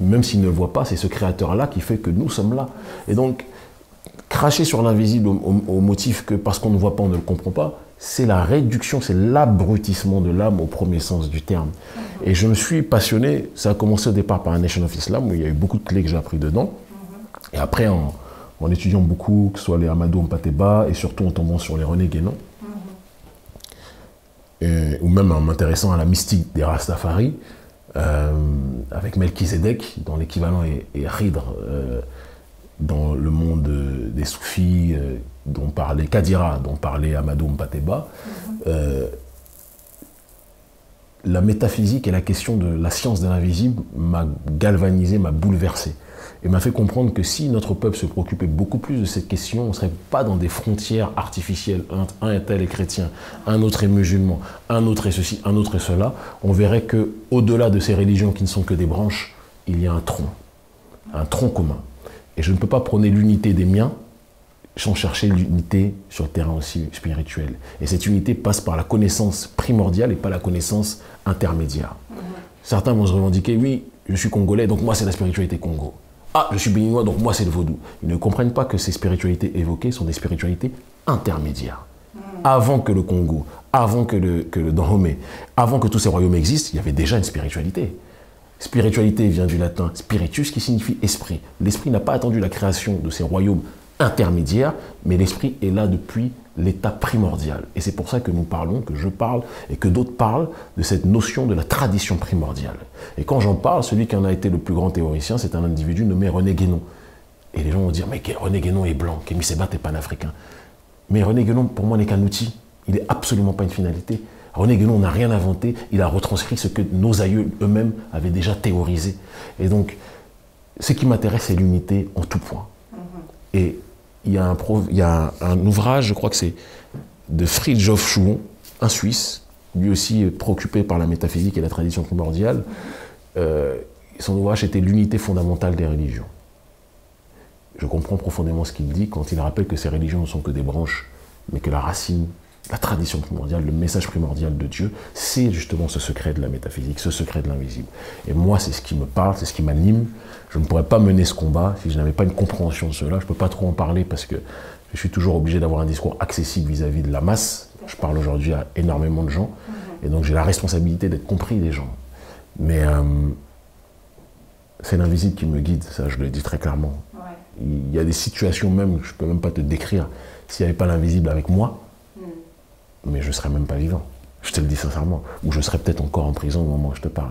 A: Même s'ils ne le voient pas, c'est ce Créateur-là qui fait que nous sommes là. Et donc, cracher sur l'invisible au motif que parce qu'on ne voit pas, on ne le comprend pas, c'est la réduction, c'est l'abrutissement de l'âme au premier sens du terme. Et je me suis passionné, ça a commencé au départ par un Nation of Islam, où il y a eu beaucoup de clés que j'ai appris dedans. Et après, en étudiant beaucoup, que ce soit les Ahmadou Mpateba, et surtout en tombant sur les René Guénon, ou même en m'intéressant à la mystique des Rastafari, avec Melchizedek, dont l'équivalent est Ridr, dans le monde des soufis, dont parlait Kadira, dont parlait Ahmadou Mpateba. La métaphysique et la question de la science de l'invisible m'a galvanisé, m'a bouleversé. Et m'a fait comprendre que si notre peuple se préoccupait beaucoup plus de cette question, on ne serait pas dans des frontières artificielles. Un tel est chrétien, un autre est musulman, un autre est ceci, un autre est cela. On verrait qu'au-delà de ces religions qui ne sont que des branches, il y a un tronc commun. Et je ne peux pas prôner l'unité des miens sans chercher l'unité sur le terrain aussi spirituel. Et cette unité passe par la connaissance primordiale et pas la connaissance intermédiaire. Certains vont se revendiquer, oui, je suis congolais, donc moi c'est la spiritualité Congo. Ah, je suis béninois, donc moi c'est le vaudou. Ils ne comprennent pas que ces spiritualités évoquées sont des spiritualités intermédiaires. Avant que le Congo, avant que le Dahomey, avant que tous ces royaumes existent, il y avait déjà une spiritualité. Spiritualité vient du latin spiritus qui signifie esprit. L'esprit n'a pas attendu la création de ces royaumes intermédiaires, mais l'esprit est là depuis l'état primordial. Et c'est pour ça que nous parlons, que je parle et que d'autres parlent de cette notion de la tradition primordiale. Et quand j'en parle, celui qui en a été le plus grand théoricien, c'est un individu nommé René Guénon. Et les gens vont dire, mais René Guénon est blanc, Kémy Séba est panafricain. Mais René Guénon, pour moi, n'est qu'un outil. Il n'est absolument pas une finalité. René Guénon n'a rien inventé, il a retranscrit ce que nos aïeux eux-mêmes avaient déjà théorisé. Et donc, ce qui m'intéresse, c'est l'unité en tout point. Et il y a un ouvrage, je crois que c'est de Fridtjof Schuon, un Suisse, lui aussi préoccupé par la métaphysique et la tradition primordiale. Son ouvrage était l'unité fondamentale des religions. Je comprends profondément ce qu'il dit quand il rappelle que ces religions ne sont que des branches, mais que la racine, la tradition primordiale, le message primordial de Dieu, c'est justement ce secret de la métaphysique, ce secret de l'invisible. Et moi, c'est ce qui me parle, c'est ce qui m'anime. Je ne pourrais pas mener ce combat si je n'avais pas une compréhension de cela. Je ne peux pas trop en parler parce que je suis toujours obligé d'avoir un discours accessible vis-à-vis de la masse. Je parle aujourd'hui à énormément de gens. Et donc j'ai la responsabilité d'être compris des gens. Mais c'est l'invisible qui me guide, ça je le dis très clairement. Ouais. Il y a des situations même que je ne peux même pas te décrire. S'il n'y avait pas l'invisible avec moi, mais je ne serais même pas vivant. Je te le dis sincèrement. Ou je serais peut-être encore en prison au moment où je te parle.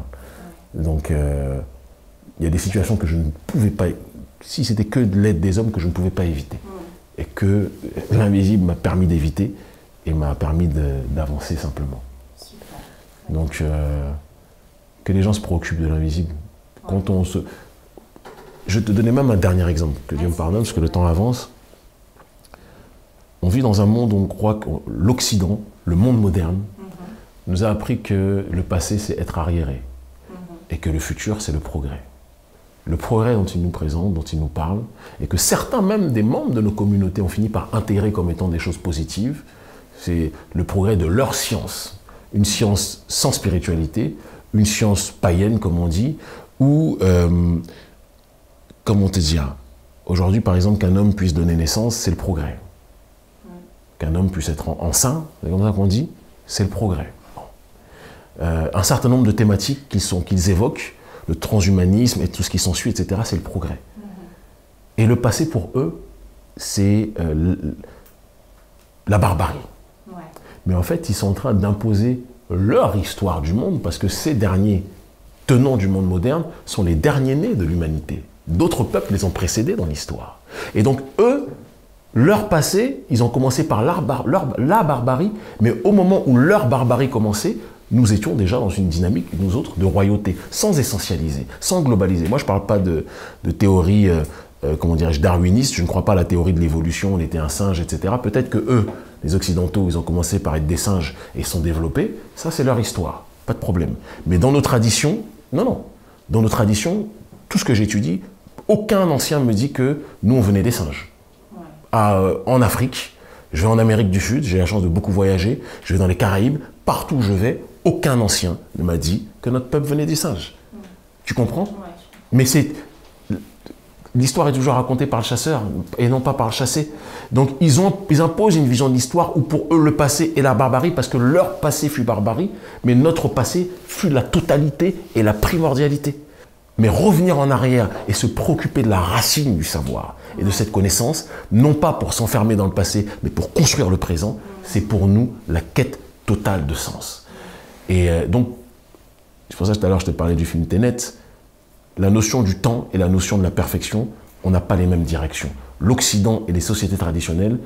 A: Donc il y a des situations que je ne pouvais pas... Si c'était que de l'aide des hommes que je ne pouvais pas éviter. Et que l'invisible m'a permis d'éviter et m'a permis d'avancer simplement. Super. Donc que les gens se préoccupent de l'invisible. Quand on se... Je vais te donner même un dernier exemple, que Dieu me pardonne, parce que le temps avance. On vit dans un monde où on croit que l'Occident, le monde moderne, nous a appris que le passé, c'est être arriéré. Et que le futur, c'est le progrès. Le progrès dont il nous présente, dont il nous parle, et que certains même des membres de nos communautés ont fini par intégrer comme étant des choses positives, c'est le progrès de leur science. Une science sans spiritualité, une science païenne, comme on dit, ou, comment te dire, aujourd'hui, par exemple, qu'un homme puisse donner naissance, c'est le progrès. Qu'un homme puisse être enceint, c'est comme ça qu'on dit, c'est le progrès. Bon. un certain nombre de thématiques qu'ils évoquent, le transhumanisme et tout ce qui s'ensuit, etc., c'est le progrès. Et le passé, pour eux, c'est la barbarie. Ouais. Mais en fait, ils sont en train d'imposer leur histoire du monde, parce que ces derniers tenants du monde moderne sont les derniers nés de l'humanité. D'autres peuples les ont précédés dans l'histoire. Et donc, eux, leur passé, ils ont commencé par la barbarie, mais au moment où leur barbarie commençait, nous étions déjà dans une dynamique, nous autres, de royauté, sans essentialiser, sans globaliser. Moi, je ne parle pas de théorie, comment dirais-je, darwiniste, je ne crois pas à la théorie de l'évolution, on était un singe, etc. Peut-être que eux, les Occidentaux, ils ont commencé par être des singes et sont développés, ça c'est leur histoire, pas de problème. Mais dans nos traditions, non. Dans nos traditions, tout ce que j'étudie, aucun ancien me dit que nous, on venait des singes. Ouais. En Afrique, je vais en Amérique du Sud, j'ai la chance de beaucoup voyager, je vais dans les Caraïbes, partout où je vais, aucun ancien ne m'a dit que notre peuple venait des singes. Ouais. Tu comprends? Ouais. Mais l'histoire est toujours racontée par le chasseur et non pas par le chassé. Donc ils imposent une vision de l'histoire où pour eux le passé est la barbarie parce que leur passé fut barbarie, mais notre passé fut la totalité et la primordialité. Mais revenir en arrière et se préoccuper de la racine du savoir et de cette connaissance, non pas pour s'enfermer dans le passé, mais pour construire le présent, c'est pour nous la quête totale de sens. Et donc, c'est pour ça que tout à l'heure je te parlais du film Tenet, la notion du temps et la notion de la perfection, on n'a pas les mêmes directions. L'Occident et les sociétés traditionnelles,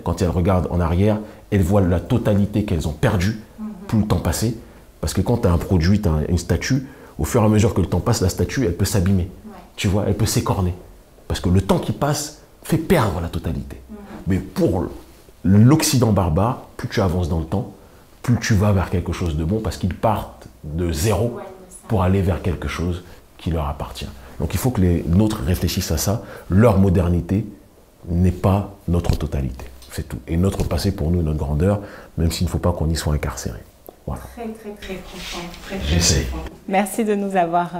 A: quand elles regardent en arrière, elles voient la totalité qu'elles ont perdue tout le temps passé. Parce que quand tu as un produit, tu as une statue, au fur et à mesure que le temps passe, la statue, elle peut s'abîmer. Ouais. Tu vois, elle peut s'écorner. Parce que le temps qui passe fait perdre la totalité. Mais pour l'Occident barbare, plus tu avances dans le temps, plus tu vas vers quelque chose de bon, parce qu'ils partent de zéro pour aller vers quelque chose qui leur appartient. Donc il faut que les nôtres réfléchissent à ça. Leur modernité n'est pas notre totalité. C'est tout. Et notre passé pour nous, notre grandeur, même s'il ne faut pas qu'on y soit incarcéré. Voilà.
B: Très content.
A: J'essaie.
B: Merci de nous avoir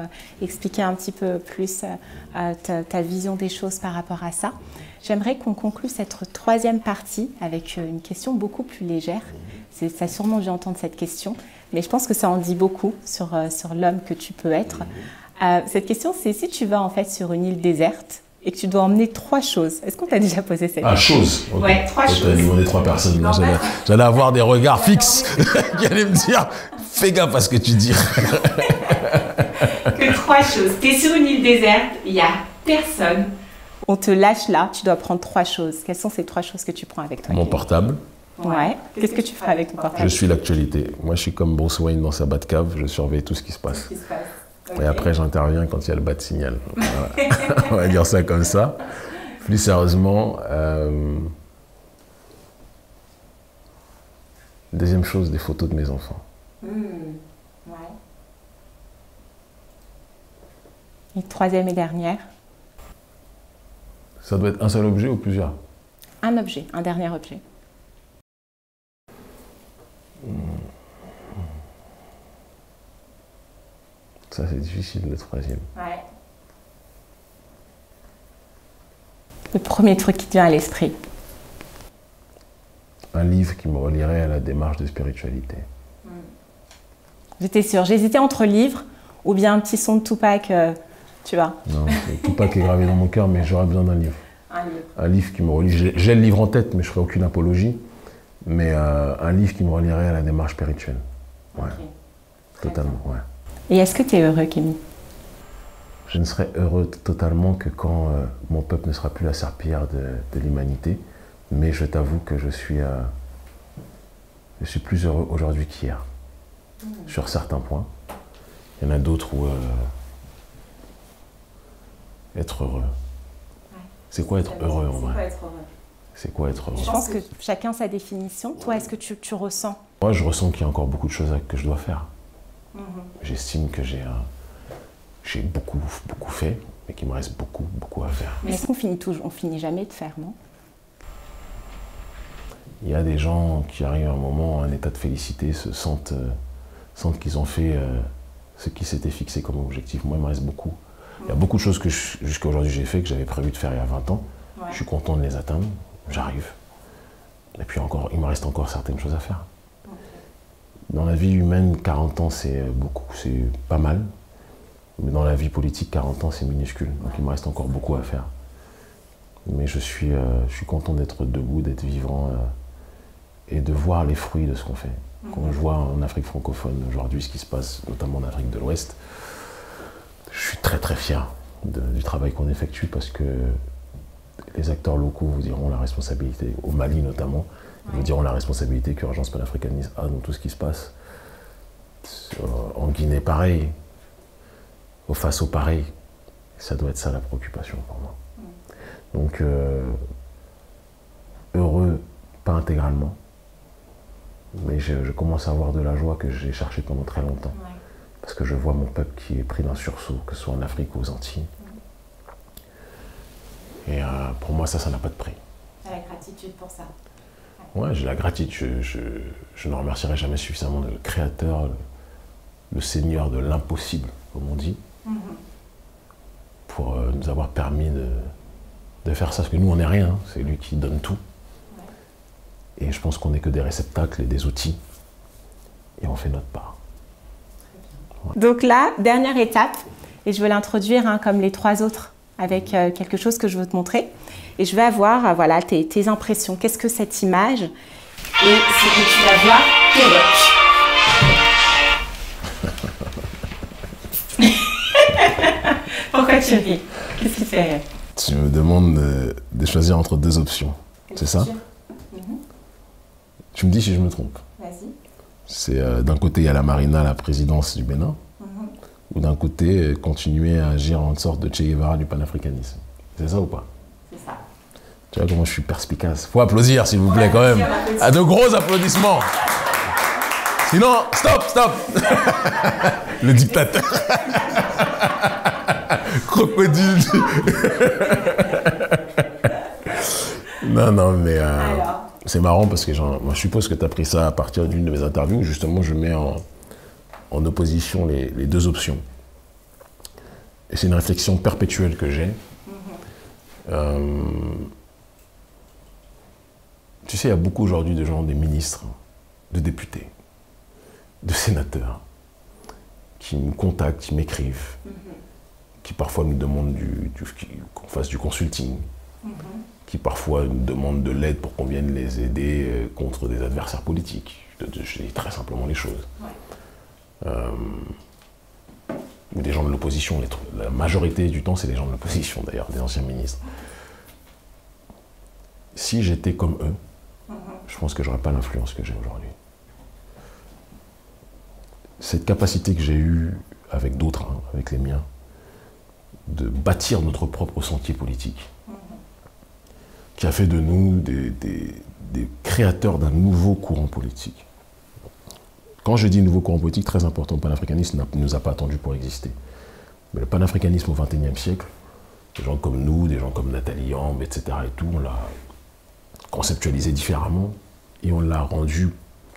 B: expliqué un petit peu plus ta vision des choses par rapport à ça. J'aimerais qu'on conclue cette troisième partie avec une question beaucoup plus légère. Ça a sûrement dû entendre cette question, mais je pense que ça en dit beaucoup sur l'homme que tu peux être. Cette question, c'est si tu vas en fait sur une île déserte et que tu dois emmener 3 choses. Est-ce qu'on t'a déjà posé cette question?
A: Choses okay.
B: Ouais, 3 choses.
A: Tu as demandé 3 personnes. J'allais avoir des regards fixes qui allaient me dire fais gaffe à ce que tu dis.
B: Que 3 choses. Tu es sur une île déserte, il n'y a personne. On te lâche là, tu dois prendre 3 choses. Quelles sont ces 3 choses que tu prends avec toi?
A: Mon portable.
B: Ouais. Qu'est-ce que tu feras avec ton portable?
A: Je suis l'actualité. Moi, je suis comme Bruce Wayne dans sa Batcave. Je surveille tout ce qui se passe. Okay. Et après, j'interviens quand il y a le bas de signal. On va dire ça comme ça. Plus sérieusement, deuxième chose, des photos de mes enfants. Ouais.
B: Et troisième et dernière?
A: Ça doit être un seul objet ou plusieurs?
B: Un objet, un dernier objet.
A: Ça, c'est difficile, le troisième.
B: Ouais. Le premier truc qui te vient à l'esprit?
A: Un livre qui me relierait à la démarche de spiritualité.
B: J'étais sûre. J'hésitais entre livres ou bien un petit son de Tupac, tu vois.
A: Non, Tupac est gravé dans mon cœur, mais j'aurais besoin d'un livre. Un livre qui me relie. J'ai le livre en tête, mais je ne ferai aucune apologie. Mais un livre qui me relierait à la démarche spirituelle. Ouais. Okay. Totalement, ouais.
B: Et est-ce que tu es heureux, Kémy?
A: Je ne serai heureux totalement que quand mon peuple ne sera plus la serpillière de l'humanité. Mais je t'avoue que je suis plus heureux aujourd'hui qu'hier. Sur certains points. Il y en a d'autres où être heureux. Ouais. C'est quoi être heureux en vrai? C'est quoi être heureux?
B: Je pense que chacun sa définition. Toi, est-ce que tu ressens?
A: Moi, je ressens qu'il y a encore beaucoup de choses que je dois faire. J'estime que j'ai beaucoup fait, mais qu'il me reste beaucoup à faire.
B: Mais est-ce qu'on finit jamais de faire, non?
A: Il y a des gens qui arrivent à un moment, à un état de félicité, sentent qu'ils ont fait ce qui s'était fixé comme objectif. Moi, il me reste beaucoup. Il y a beaucoup de choses que jusqu'à aujourd'hui j'ai fait, que j'avais prévu de faire il y a 20 ans. Ouais. Je suis content de les atteindre, j'arrive. Et puis encore, il me reste encore certaines choses à faire. Okay. Dans la vie humaine, 40 ans, c'est beaucoup, c'est pas mal. Mais dans la vie politique, 40 ans, c'est minuscule. Donc il me reste encore beaucoup à faire. Mais je suis content d'être debout, d'être vivant et de voir les fruits de ce qu'on fait. Quand je vois en Afrique francophone aujourd'hui ce qui se passe, notamment en Afrique de l'Ouest, je suis très très fier du travail qu'on effectue parce que les acteurs locaux vous diront la responsabilité, au Mali notamment, ils vous diront la responsabilité qu'Urgence panafricaniste a dans tout ce qui se passe. En Guinée, pareil. Au Faso, pareil. Ça doit être ça la préoccupation pour moi. Donc, heureux, pas intégralement, mais je commence à avoir de la joie que j'ai cherché pendant très longtemps. Ouais. Parce que je vois mon peuple qui est pris d'un sursaut, que ce soit en Afrique ou aux Antilles. Et pour moi, ça n'a pas de prix.
B: Tu as la gratitude pour ça.
A: Ouais, j'ai la gratitude. Je ne remercierai jamais suffisamment le Créateur, le Seigneur de l'impossible, comme on dit, pour nous avoir permis de faire ça. Parce que nous, on n'est rien. Hein. C'est lui qui donne tout. Ouais. Et je pense qu'on n'est que des réceptacles et des outils. Et on fait notre part.
B: Ouais. Donc là, dernière étape, et je veux l'introduire hein, comme les 3 autres, avec quelque chose que je veux te montrer. Et je vais avoir voilà, tes impressions. Qu'est-ce que cette image? Et ce que tu vas voir t'évoque. Pourquoi tu ris? Qu'est-ce qui te fait rire?
A: Tu me demandes de choisir entre 2 options, c'est ça? Tu me dis si je me trompe.
B: Vas-y.
A: C'est d'un côté, il y a la Marina, la présidence du Bénin, ou d'un côté, continuer à agir en sorte de Che Guevara du panafricanisme. C'est ça ou pas? C'est ça. Tu vois comment je suis perspicace. Faut applaudir, s'il vous plaît, quand même. À de gros applaudissements. Sinon, stop. Le dictateur. Crocodile. Non, mais c'est marrant parce que moi, je suppose que tu as pris ça à partir d'une de mes interviews. Justement, je mets en opposition les 2 options. Et c'est une réflexion perpétuelle que j'ai. Tu sais, il y a beaucoup aujourd'hui de gens, des ministres, de députés, de sénateurs, qui me contactent, qui m'écrivent, qui parfois nous demandent qu'on fasse du consulting, qui parfois nous demandent de l'aide pour qu'on vienne les aider contre des adversaires politiques. Je dis très simplement les choses. Ou des gens de l'opposition. La majorité du temps, c'est des gens de l'opposition, d'ailleurs, des anciens ministres. Si j'étais comme eux, je pense que je n'aurais pas l'influence que j'ai aujourd'hui. Cette capacité que j'ai eue avec d'autres, hein, avec les miens, de bâtir notre propre sentier politique, qui a fait de nous des créateurs d'un nouveau courant politique. Quand je dis nouveau courant politique, très important, le panafricanisme ne nous a pas attendu pour exister. Mais le panafricanisme au XXIe siècle, des gens comme nous, des gens comme Nathalie Yamb, etc. et tout, on l'a conceptualisé différemment et on l'a rendu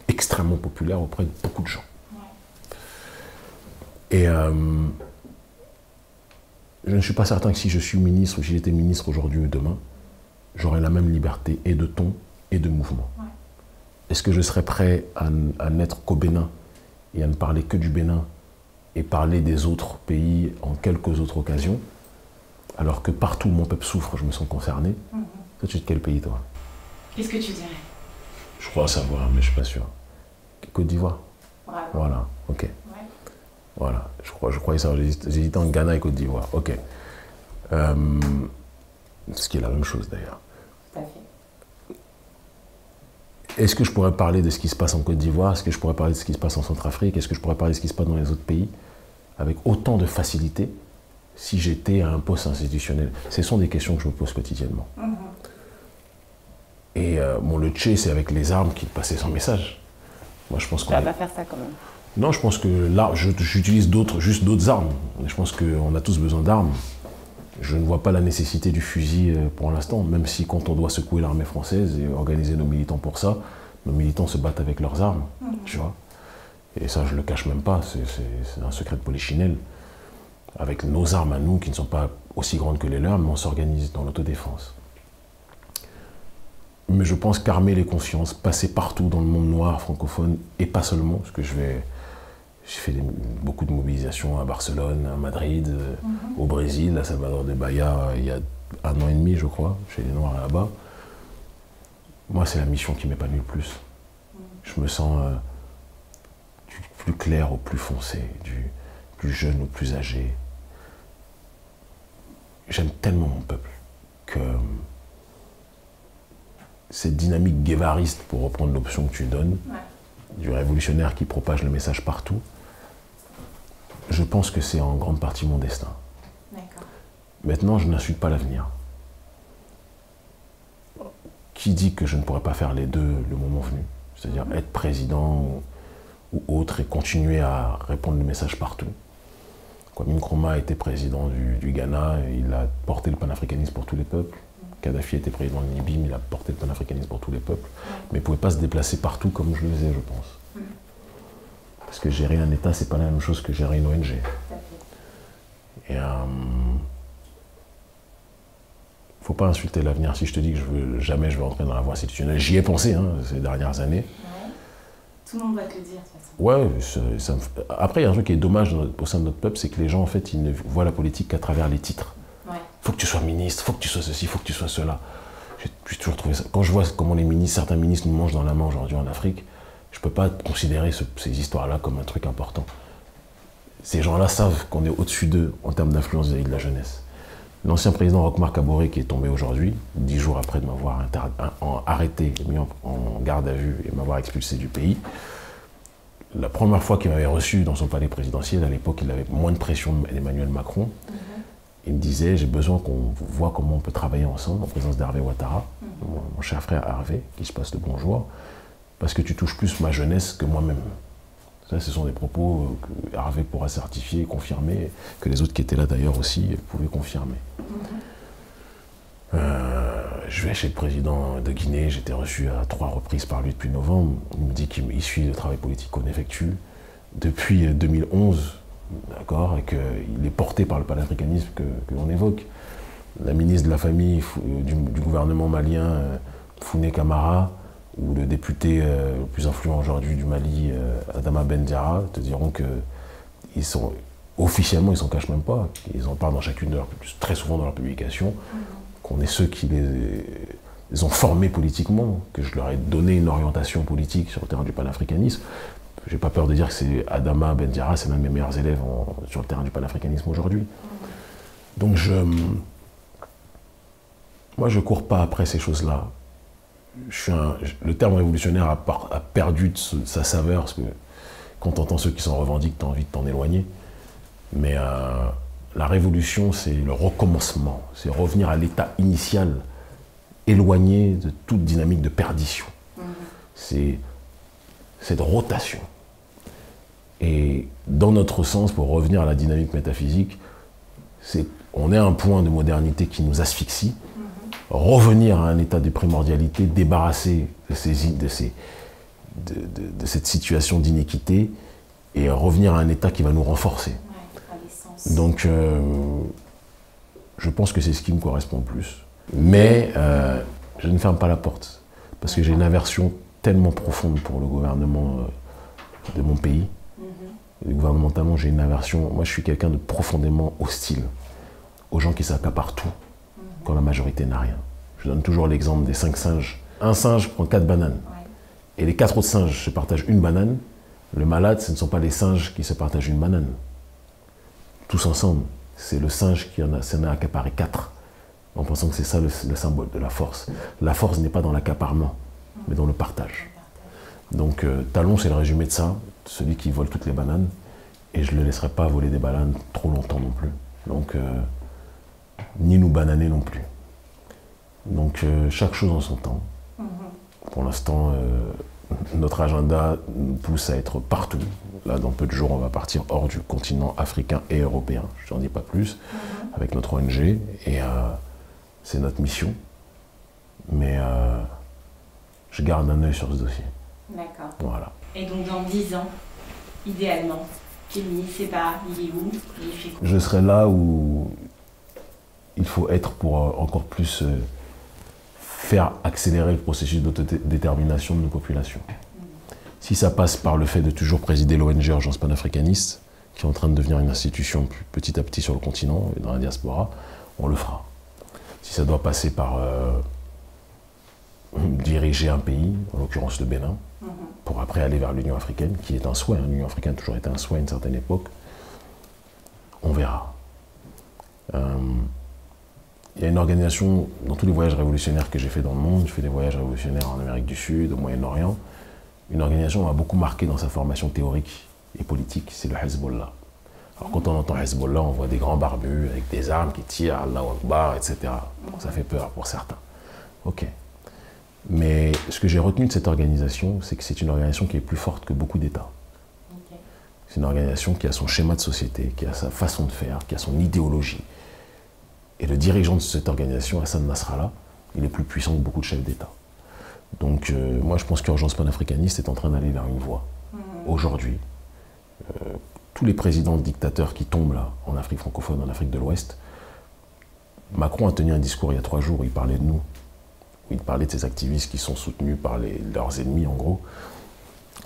A: extrêmement populaire auprès de beaucoup de gens. Et je ne suis pas certain que si je suis ministre ou si j'étais ministre aujourd'hui ou demain, j'aurais la même liberté et de ton et de mouvement. Est-ce que je serais prêt à n'être qu'au Bénin et à ne parler que du Bénin et parler des autres pays en quelques autres occasions, alors que partout où mon peuple souffre, je me sens concerné? Toi, tu es de quel pays, toi?
B: Qu'est-ce que tu dirais?
A: Je crois savoir, mais je ne suis pas sûr. Côte d'Ivoire? Voilà, ok. Ouais. Voilà, je croyais savoir. J'hésitais en Ghana et Côte d'Ivoire, ok. Ce qui est la même chose, d'ailleurs. Tout à fait. Est-ce que je pourrais parler de ce qui se passe en Côte d'Ivoire? Est-ce que je pourrais parler de ce qui se passe en Centrafrique? Est-ce que je pourrais parler de ce qui se passe dans les autres pays avec autant de facilité si j'étais à un poste institutionnel? Ce sont des questions que je me pose quotidiennement. Et le Tché, c'est avec les armes qu'il passait son message. Moi, je pense qu'on
B: va pas faire ça quand même.
A: Non, je pense que là, j'utilise juste d'autres armes. Je pense qu'on a tous besoin d'armes. Je ne vois pas la nécessité du fusil pour l'instant, même si quand on doit secouer l'armée française et organiser nos militants pour ça, nos militants se battent avec leurs armes, tu vois. Et ça, je ne le cache même pas, c'est un secret de polichinelle. Avec nos armes à nous, qui ne sont pas aussi grandes que les leurs, mais on s'organise dans l'autodéfense. Mais je pense qu'armer les consciences, passer partout dans le monde noir francophone, et pas seulement, parce que j'ai fait beaucoup de mobilisations à Barcelone, à Madrid, au Brésil, à Salvador de Bahia, il y a 1 an et demi, je crois, chez les Noirs là-bas. Moi, c'est la mission qui m'épanouit le plus. Je me sens du plus clair au plus foncé, du plus jeune au plus âgé. J'aime tellement mon peuple que cette dynamique guévariste, pour reprendre l'option que tu donnes, du révolutionnaire qui propage le message partout, je pense que c'est en grande partie mon destin. Maintenant, je n'insulte pas l'avenir. Qui dit que je ne pourrais pas faire les deux le moment venu? C'est-à-dire être président ou autre et continuer à répondre le message partout. Kwame Nkrumah était président du Ghana, il a porté le panafricanisme pour tous les peuples. Kadhafi était président de Libye, mais il a porté le panafricanisme pour tous les peuples. Mais il ne pouvait pas se déplacer partout comme je le faisais, je pense. Parce que gérer un État, c'est pas la même chose que gérer une ONG. Et faut pas insulter l'avenir. Si je te dis que jamais je vais entrer dans la voie institutionnelle, j'y ai pensé ces dernières années.
B: Tout le monde va te le dire, de toute façon.
A: Ouais, après, il y a un truc qui est dommage au sein de notre peuple, c'est que les gens, en fait, ils ne voient la politique qu'à travers les titres. Faut que tu sois ministre, faut que tu sois ceci, faut que tu sois cela. J'ai toujours trouvé ça. Quand je vois comment certains ministres nous mangent dans la main aujourd'hui en Afrique, je ne peux pas considérer ces histoires-là comme un truc important. Ces gens-là savent qu'on est au-dessus d'eux en termes d'influence vis-à-vis de la jeunesse. L'ancien président Roch-Marc Kaboré, qui est tombé aujourd'hui, 10 jours après de m'avoir arrêté, mis en garde à vue et m'avoir expulsé du pays, la première fois qu'il m'avait reçu dans son palais présidentiel, à l'époque il avait moins de pression d'Emmanuel Macron, il me disait, j'ai besoin qu'on voit comment on peut travailler ensemble, en présence d'Hervé Ouattara, mon cher frère Hervé, qui se passe le bonjour, parce que tu touches plus ma jeunesse que moi-même. Ça, ce sont des propos que Hervé pourra certifier et confirmer, que les autres qui étaient là d'ailleurs aussi pouvaient confirmer. Je vais chez le président de Guinée, j'ai été reçu à 3 reprises par lui depuis novembre. Il me dit qu'il suit le travail politique qu'on effectue depuis 2011, d'accord, et qu'il est porté par le panafricanisme que l'on évoque. La ministre de la Famille du gouvernement malien, Founé Camara, ou le député le plus influent aujourd'hui du Mali, Adama Ben Diarra, te diront que officiellement, ils ne s'en cachent même pas. Ils en parlent dans chacune très souvent dans leurs publications, qu'on est ceux qui les ont formés politiquement, que je leur ai donné une orientation politique sur le terrain du panafricanisme. J'ai pas peur de dire que c'est Adama Ben Diarra, c'est l'un de mes meilleurs élèves sur le terrain du panafricanisme aujourd'hui. Donc moi, je cours pas après ces choses-là. Le terme révolutionnaire a perdu de sa saveur, parce que quand tu entends ceux qui s'en revendiquent, tu as envie de t'en éloigner. Mais la révolution, c'est le recommencement, c'est revenir à l'état initial, éloigné de toute dynamique de perdition. C'est cette rotation. Et dans notre sens, pour revenir à la dynamique métaphysique, on est à un point de modernité qui nous asphyxie. Revenir à un état de primordialité, débarrasser de cette situation d'inéquité et revenir à un état qui va nous renforcer. Donc, je pense que c'est ce qui me correspond le plus. Mais je ne ferme pas la porte, parce que j'ai une aversion tellement profonde pour le gouvernement de mon pays. Et gouvernementalement, j'ai une aversion. Moi, je suis quelqu'un de profondément hostile aux gens qui s'accaparent tout, quand la majorité n'a rien. Je donne toujours l'exemple des 5 singes. Un singe prend 4 bananes. Et les 4 autres singes se partagent une banane. Le malade, ce ne sont pas les singes qui se partagent une banane. Tous ensemble, c'est le singe qui s'en a accaparé 4. En pensant que c'est ça le symbole de la force. La force n'est pas dans l'accaparement, mais dans le partage. Donc Talon, c'est le résumé de ça. Celui qui vole toutes les bananes. Et je ne le laisserai pas voler des bananes trop longtemps non plus. Donc, ni nous bananer non plus. Donc, chaque chose en son temps. Pour l'instant, notre agenda nous pousse à être partout. Là, dans peu de jours, on va partir hors du continent africain et européen. Je n'en dis pas plus, avec notre ONG. Et c'est notre mission. Mais je garde un œil sur ce dossier.
B: D'accord.
A: Voilà.
B: Et donc, dans 10 ans, idéalement, Kémy Séba, il est où? Il fait quoi?
A: Je serai là où il faut être pour encore plus faire accélérer le processus d'autodétermination de nos populations. Si ça passe par le fait de toujours présider l'ONG Urgence Panafricaniste, qui est en train de devenir une institution petit à petit sur le continent et dans la diaspora, on le fera. Si ça doit passer par diriger un pays, en l'occurrence le Bénin, pour après aller vers l'Union africaine, qui est un souhait, hein, l'Union africaine a toujours été un souhait à une certaine époque, on verra. Il y a une organisation, dans tous les voyages révolutionnaires que j'ai fait dans le monde, je fais des voyages révolutionnaires en Amérique du Sud, au Moyen-Orient, une organisation m'a beaucoup marqué dans sa formation théorique et politique, c'est le Hezbollah. Alors quand on entend Hezbollah, on voit des grands barbus avec des armes qui tirent, Allahu Akbar, etc. Bon, ça fait peur pour certains. Ok. Mais ce que j'ai retenu de cette organisation, c'est que c'est une organisation qui est plus forte que beaucoup d'États. Okay. C'est une organisation qui a son schéma de société, qui a sa façon de faire, qui a son idéologie. Et le dirigeant de cette organisation, Hassan Nasrallah, il est plus puissant que beaucoup de chefs d'État. Donc moi je pense qu'Urgence Panafricaniste est en train d'aller vers une voie. Aujourd'hui, tous les présidents dictateurs qui tombent là, en Afrique francophone, en Afrique de l'Ouest, Macron a tenu un discours il y a 3 jours où il parlait de nous. Où il parlait de ces activistes qui sont soutenus par leurs ennemis en gros.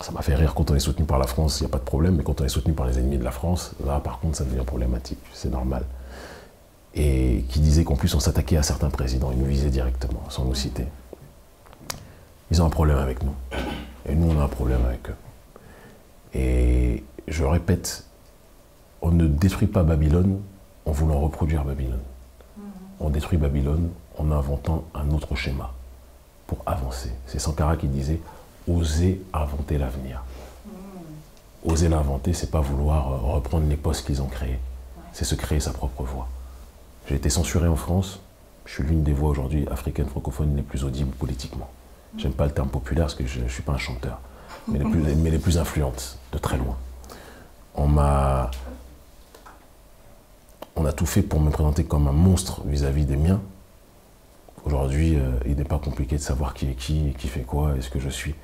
A: Ça m'a fait rire, quand on est soutenu par la France, il n'y a pas de problème, mais quand on est soutenu par les ennemis de la France, là par contre ça devient problématique, c'est normal. Et qui disait qu'en plus on s'attaquait à certains présidents, ils nous visaient directement, sans nous citer. Ils ont un problème avec nous. Et nous, on a un problème avec eux. Et je répète, on ne détruit pas Babylone en voulant reproduire Babylone. On détruit Babylone en inventant un autre schéma pour avancer. C'est Sankara qui disait « oser inventer l'avenir ». Oser l'inventer, c'est pas vouloir reprendre les postes qu'ils ont créés. C'est se créer sa propre voix. J'ai été censuré en France. Je suis l'une des voix aujourd'hui africaines francophones les plus audibles politiquement. J'aime pas le terme populaire parce que je ne suis pas un chanteur, mais les plus influentes, de très loin. On a tout fait pour me présenter comme un monstre vis-à-vis des miens. Aujourd'hui, il n'est pas compliqué de savoir qui est qui fait quoi et ce que je suis.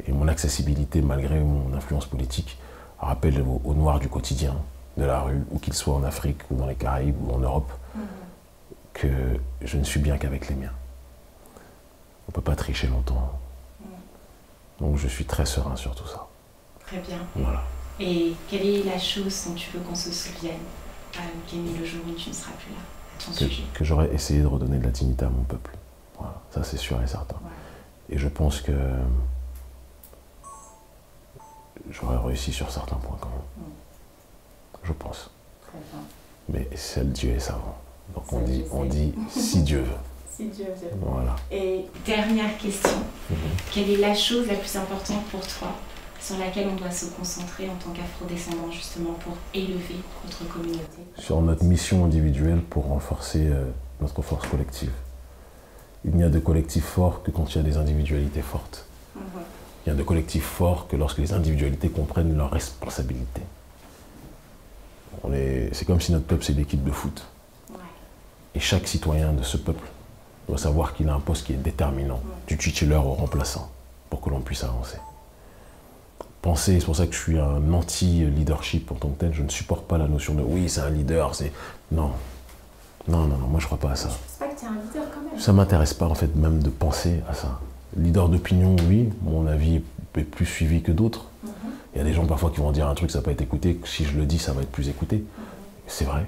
A: Et mon accessibilité, malgré mon influence politique, rappelle aux Noirs du quotidien, de la rue, où qu'ils soient en Afrique, ou dans les Caraïbes, ou en Europe, que je ne suis bien qu'avec les miens. On ne peut pas tricher longtemps. Donc je suis très serein sur tout ça.
B: Très bien.
A: Voilà.
B: Et quelle est la chose dont tu veux qu'on se souvienne, Kémy, le jour où tu ne seras plus là, à ton sujet?
A: Que j'aurais essayé de redonner de la dignité à mon peuple. Voilà. Ça c'est sûr et certain. Ouais. Et je pense que j'aurais réussi sur certains points quand même. Je pense.
B: Très bien.
A: Mais seul Dieu est savant. Donc on dit si Dieu veut.
B: Si Dieu veut.
A: Voilà.
B: Et dernière question, quelle est la chose la plus importante pour toi sur laquelle on doit se concentrer en tant qu'afro-descendant justement pour élever notre communauté? Sur
A: notre mission individuelle pour renforcer notre force collective. Il n'y a de collectif fort que quand il y a des individualités fortes. Il y a de collectifs forts que lorsque les individualités comprennent leurs responsabilités. C'est comme si notre peuple c'est l'équipe de foot. Ouais. Et chaque citoyen de ce peuple doit savoir qu'il a un poste qui est déterminant, du titulaire au remplaçant, pour que l'on puisse avancer. C'est pour ça que je suis un anti-leadership en tant que tel, je ne supporte pas la notion de oui, c'est un leader, c'est... Non. Non, moi je crois pas à ça.
B: Je pense pas que tu es un leader quand même.
A: Ça m'intéresse pas en fait même de penser à ça. Leader d'opinion, oui, mon avis est plus suivi que d'autres. Il y a des gens parfois qui vont dire un truc, ça va pas être écouté, si je le dis, ça va être plus écouté. C'est vrai.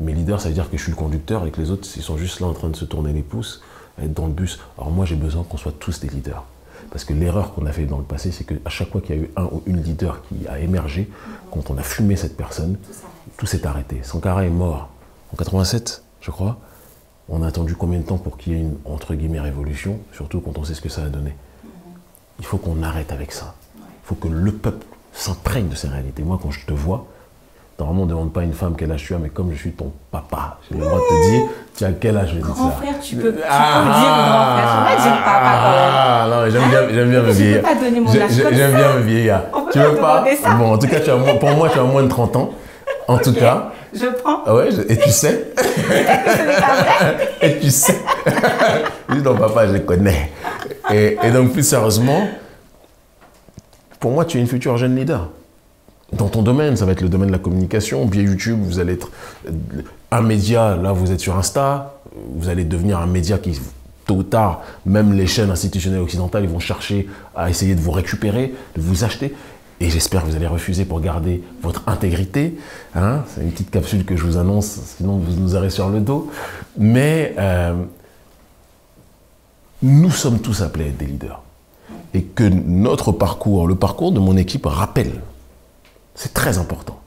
A: Mais leader, ça veut dire que je suis le conducteur et que les autres, ils sont juste là en train de se tourner les pouces, à être dans le bus. Alors moi, j'ai besoin qu'on soit tous des leaders. Parce que l'erreur qu'on a fait dans le passé, c'est qu'à chaque fois qu'il y a eu un ou une leader qui a émergé, quand on a fumé cette personne, tout s'est arrêté. Sankara est mort en 87, je crois. On a attendu combien de temps pour qu'il y ait une, entre guillemets, révolution, surtout quand on sait ce que ça a donné. Il faut qu'on arrête avec ça. Il faut que le peuple s'imprègne de ces réalités. Moi, quand je te vois, normalement, on ne demande pas à une femme quel âge tu as, mais comme je suis ton papa, j'ai le droit de te dire, tu as quel âge, je dis ça.
B: Grand frère, tu peux me dire grand frère. Je vais dire papa quand même.
A: Ah, non, j'aime bien me vieillir.
B: Je ne peux pas donner mon âge.
A: J'aime bien me vieillir.
B: Tu veux pas ça?
A: Bon, en tout cas, pour moi, tu as moins de 30 ans. En tout cas.
B: Je prends.
A: Ah ouais, et tu sais.
B: Ce n'est pas vrai.
A: Et tu sais. Je dis non, papa, je les connais. Et donc, plus sérieusement, pour moi, tu es une future jeune leader. Dans ton domaine, ça va être le domaine de la communication. Via YouTube, vous allez être un média. Là, vous êtes sur Insta. Vous allez devenir un média qui est tôt ou tard, même les chaînes institutionnelles occidentales, ils vont chercher à essayer de vous récupérer, de vous acheter. Et j'espère que vous allez refuser pour garder votre intégrité. Hein, c'est une petite capsule que je vous annonce, sinon vous nous aurez sur le dos. Mais nous sommes tous appelés à être des leaders. Et que notre parcours, le parcours de mon équipe rappelle, c'est très important,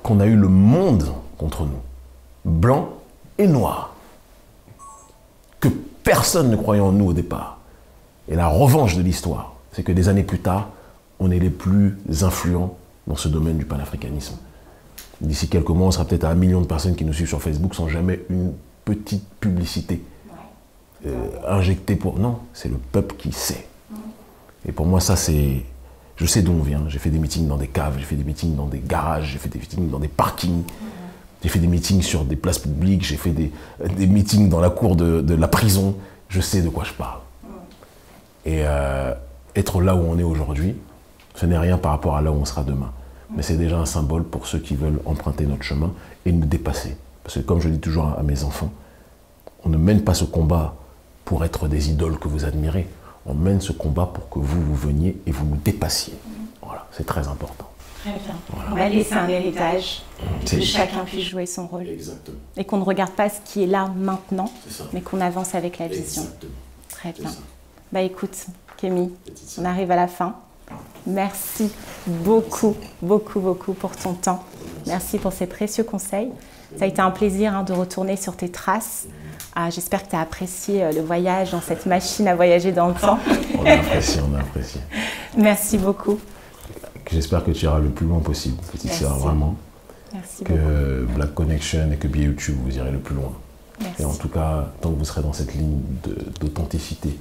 A: qu'on a eu le monde contre nous, blanc et noir. Que personne ne croyait en nous au départ. Et la revanche de l'histoire, c'est que des années plus tard, on est les plus influents dans ce domaine du panafricanisme. D'ici quelques mois, on sera peut-être à 1 million de personnes qui nous suivent sur Facebook sans jamais une petite publicité injectée pour... Non, c'est le peuple qui sait. Et pour moi, ça, c'est... Je sais d'où on vient. J'ai fait des meetings dans des caves, j'ai fait des meetings dans des garages, j'ai fait des meetings dans des parkings, j'ai fait des meetings sur des places publiques, j'ai fait des meetings dans la cour de la prison. Je sais de quoi je parle. Et être là où on est aujourd'hui, ce n'est rien par rapport à là où on sera demain. Mais c'est déjà un symbole pour ceux qui veulent emprunter notre chemin et nous dépasser. Parce que comme je dis toujours à mes enfants, on ne mène pas ce combat pour être des idoles que vous admirez. On mène ce combat pour que vous veniez et vous nous dépassiez. Voilà, c'est très important.
B: Très bien. Voilà. On va laisser un héritage, que chacun puisse jouer son rôle.
A: Exactement.
B: Et qu'on ne regarde pas ce qui est là maintenant, mais qu'on avance avec la vision.
A: Exactement.
B: Très bien. Bah écoute, Kémy, on arrive à la fin. Merci beaucoup, beaucoup, beaucoup pour ton temps. Merci pour ces précieux conseils. Ça a été un plaisir de retourner sur tes traces. J'espère que tu as apprécié le voyage dans cette machine à voyager dans le temps.
A: On a apprécié, on a apprécié.
B: Merci beaucoup.
A: J'espère que tu iras le plus loin possible, petite sœur, vraiment.
B: Merci
A: que
B: beaucoup.
A: Black Connection et que Be YouTube, vous irez le plus loin.
B: Merci.
A: Et en tout cas, tant que vous serez dans cette ligne d'authenticité,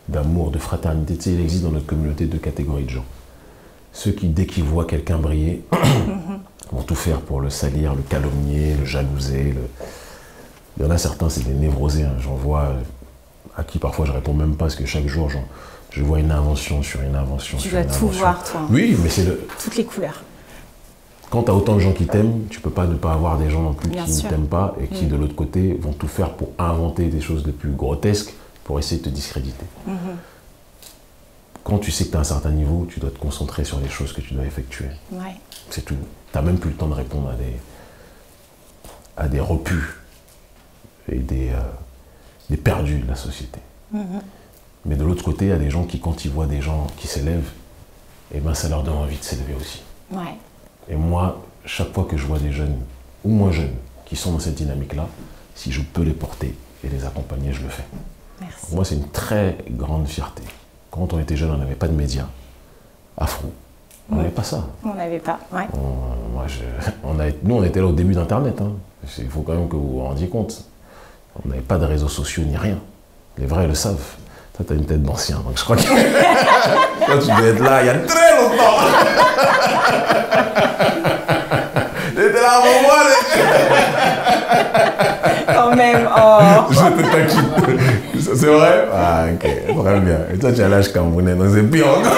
A: d'amour, de fraternité, tu sais, il existe dans notre communauté 2 catégories de gens. Ceux qui, dès qu'ils voient quelqu'un briller, vont tout faire pour le salir, le calomnier, le jalouser. Il y en a certains, c'est des névrosés. Hein. J'en vois à qui parfois je réponds même pas parce que chaque jour, je vois une invention sur une invention.
B: Tu dois tout voir, toi.
A: Oui, mais c'est
B: toutes les couleurs.
A: Quand tu as autant de gens qui t'aiment, tu peux pas ne pas avoir des gens non plus
B: Bien
A: qui
B: sûr.
A: ne t'aiment pas et qui, de l'autre côté, vont tout faire pour inventer des choses les plus grotesques pour essayer de te discréditer. Quand tu sais que tu as un certain niveau, tu dois te concentrer sur les choses que tu dois effectuer.
B: Ouais.
A: C'est tout. Tu n'as même plus le temps de répondre à des repus et des perdus de la société. Mais de l'autre côté, il y a des gens qui, quand ils voient des gens qui s'élèvent, eh ben, ça leur donne envie de s'élever aussi.
B: Ouais.
A: Et moi, chaque fois que je vois des jeunes, ou moins jeunes, qui sont dans cette dynamique-là, si je peux les porter et les accompagner, je le fais.
B: Merci.
A: Pour moi, c'est une très grande fierté. Quand on était jeune, on n'avait pas de médias. Afro. On n'avait pas ça.
B: On n'avait pas, ouais.
A: Nous, on était là au début d'Internet. Hein. Il faut quand même que vous vous rendiez compte. On n'avait pas de réseaux sociaux ni rien. Les vrais le savent. Toi, tu as une tête d'ancien, donc je crois que toi, tu devais être là il y a très longtemps. J'étais là avant moi.
B: Quand même, oh.
A: Je te taquine. C'est vrai? Ah, ok, très bien. Et toi, tu as l'âge camerounais, donc c'est pire encore.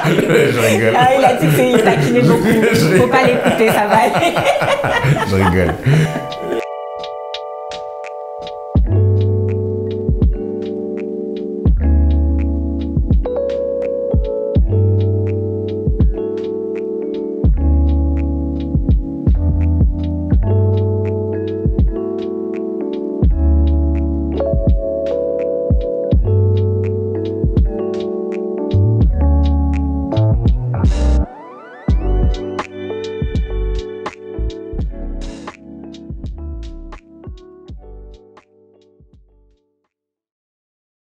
A: Je rigole.
B: Ah, il a dit qu'il taquinait beaucoup. Faut pas l'écouter, ça va aller.
A: Je rigole.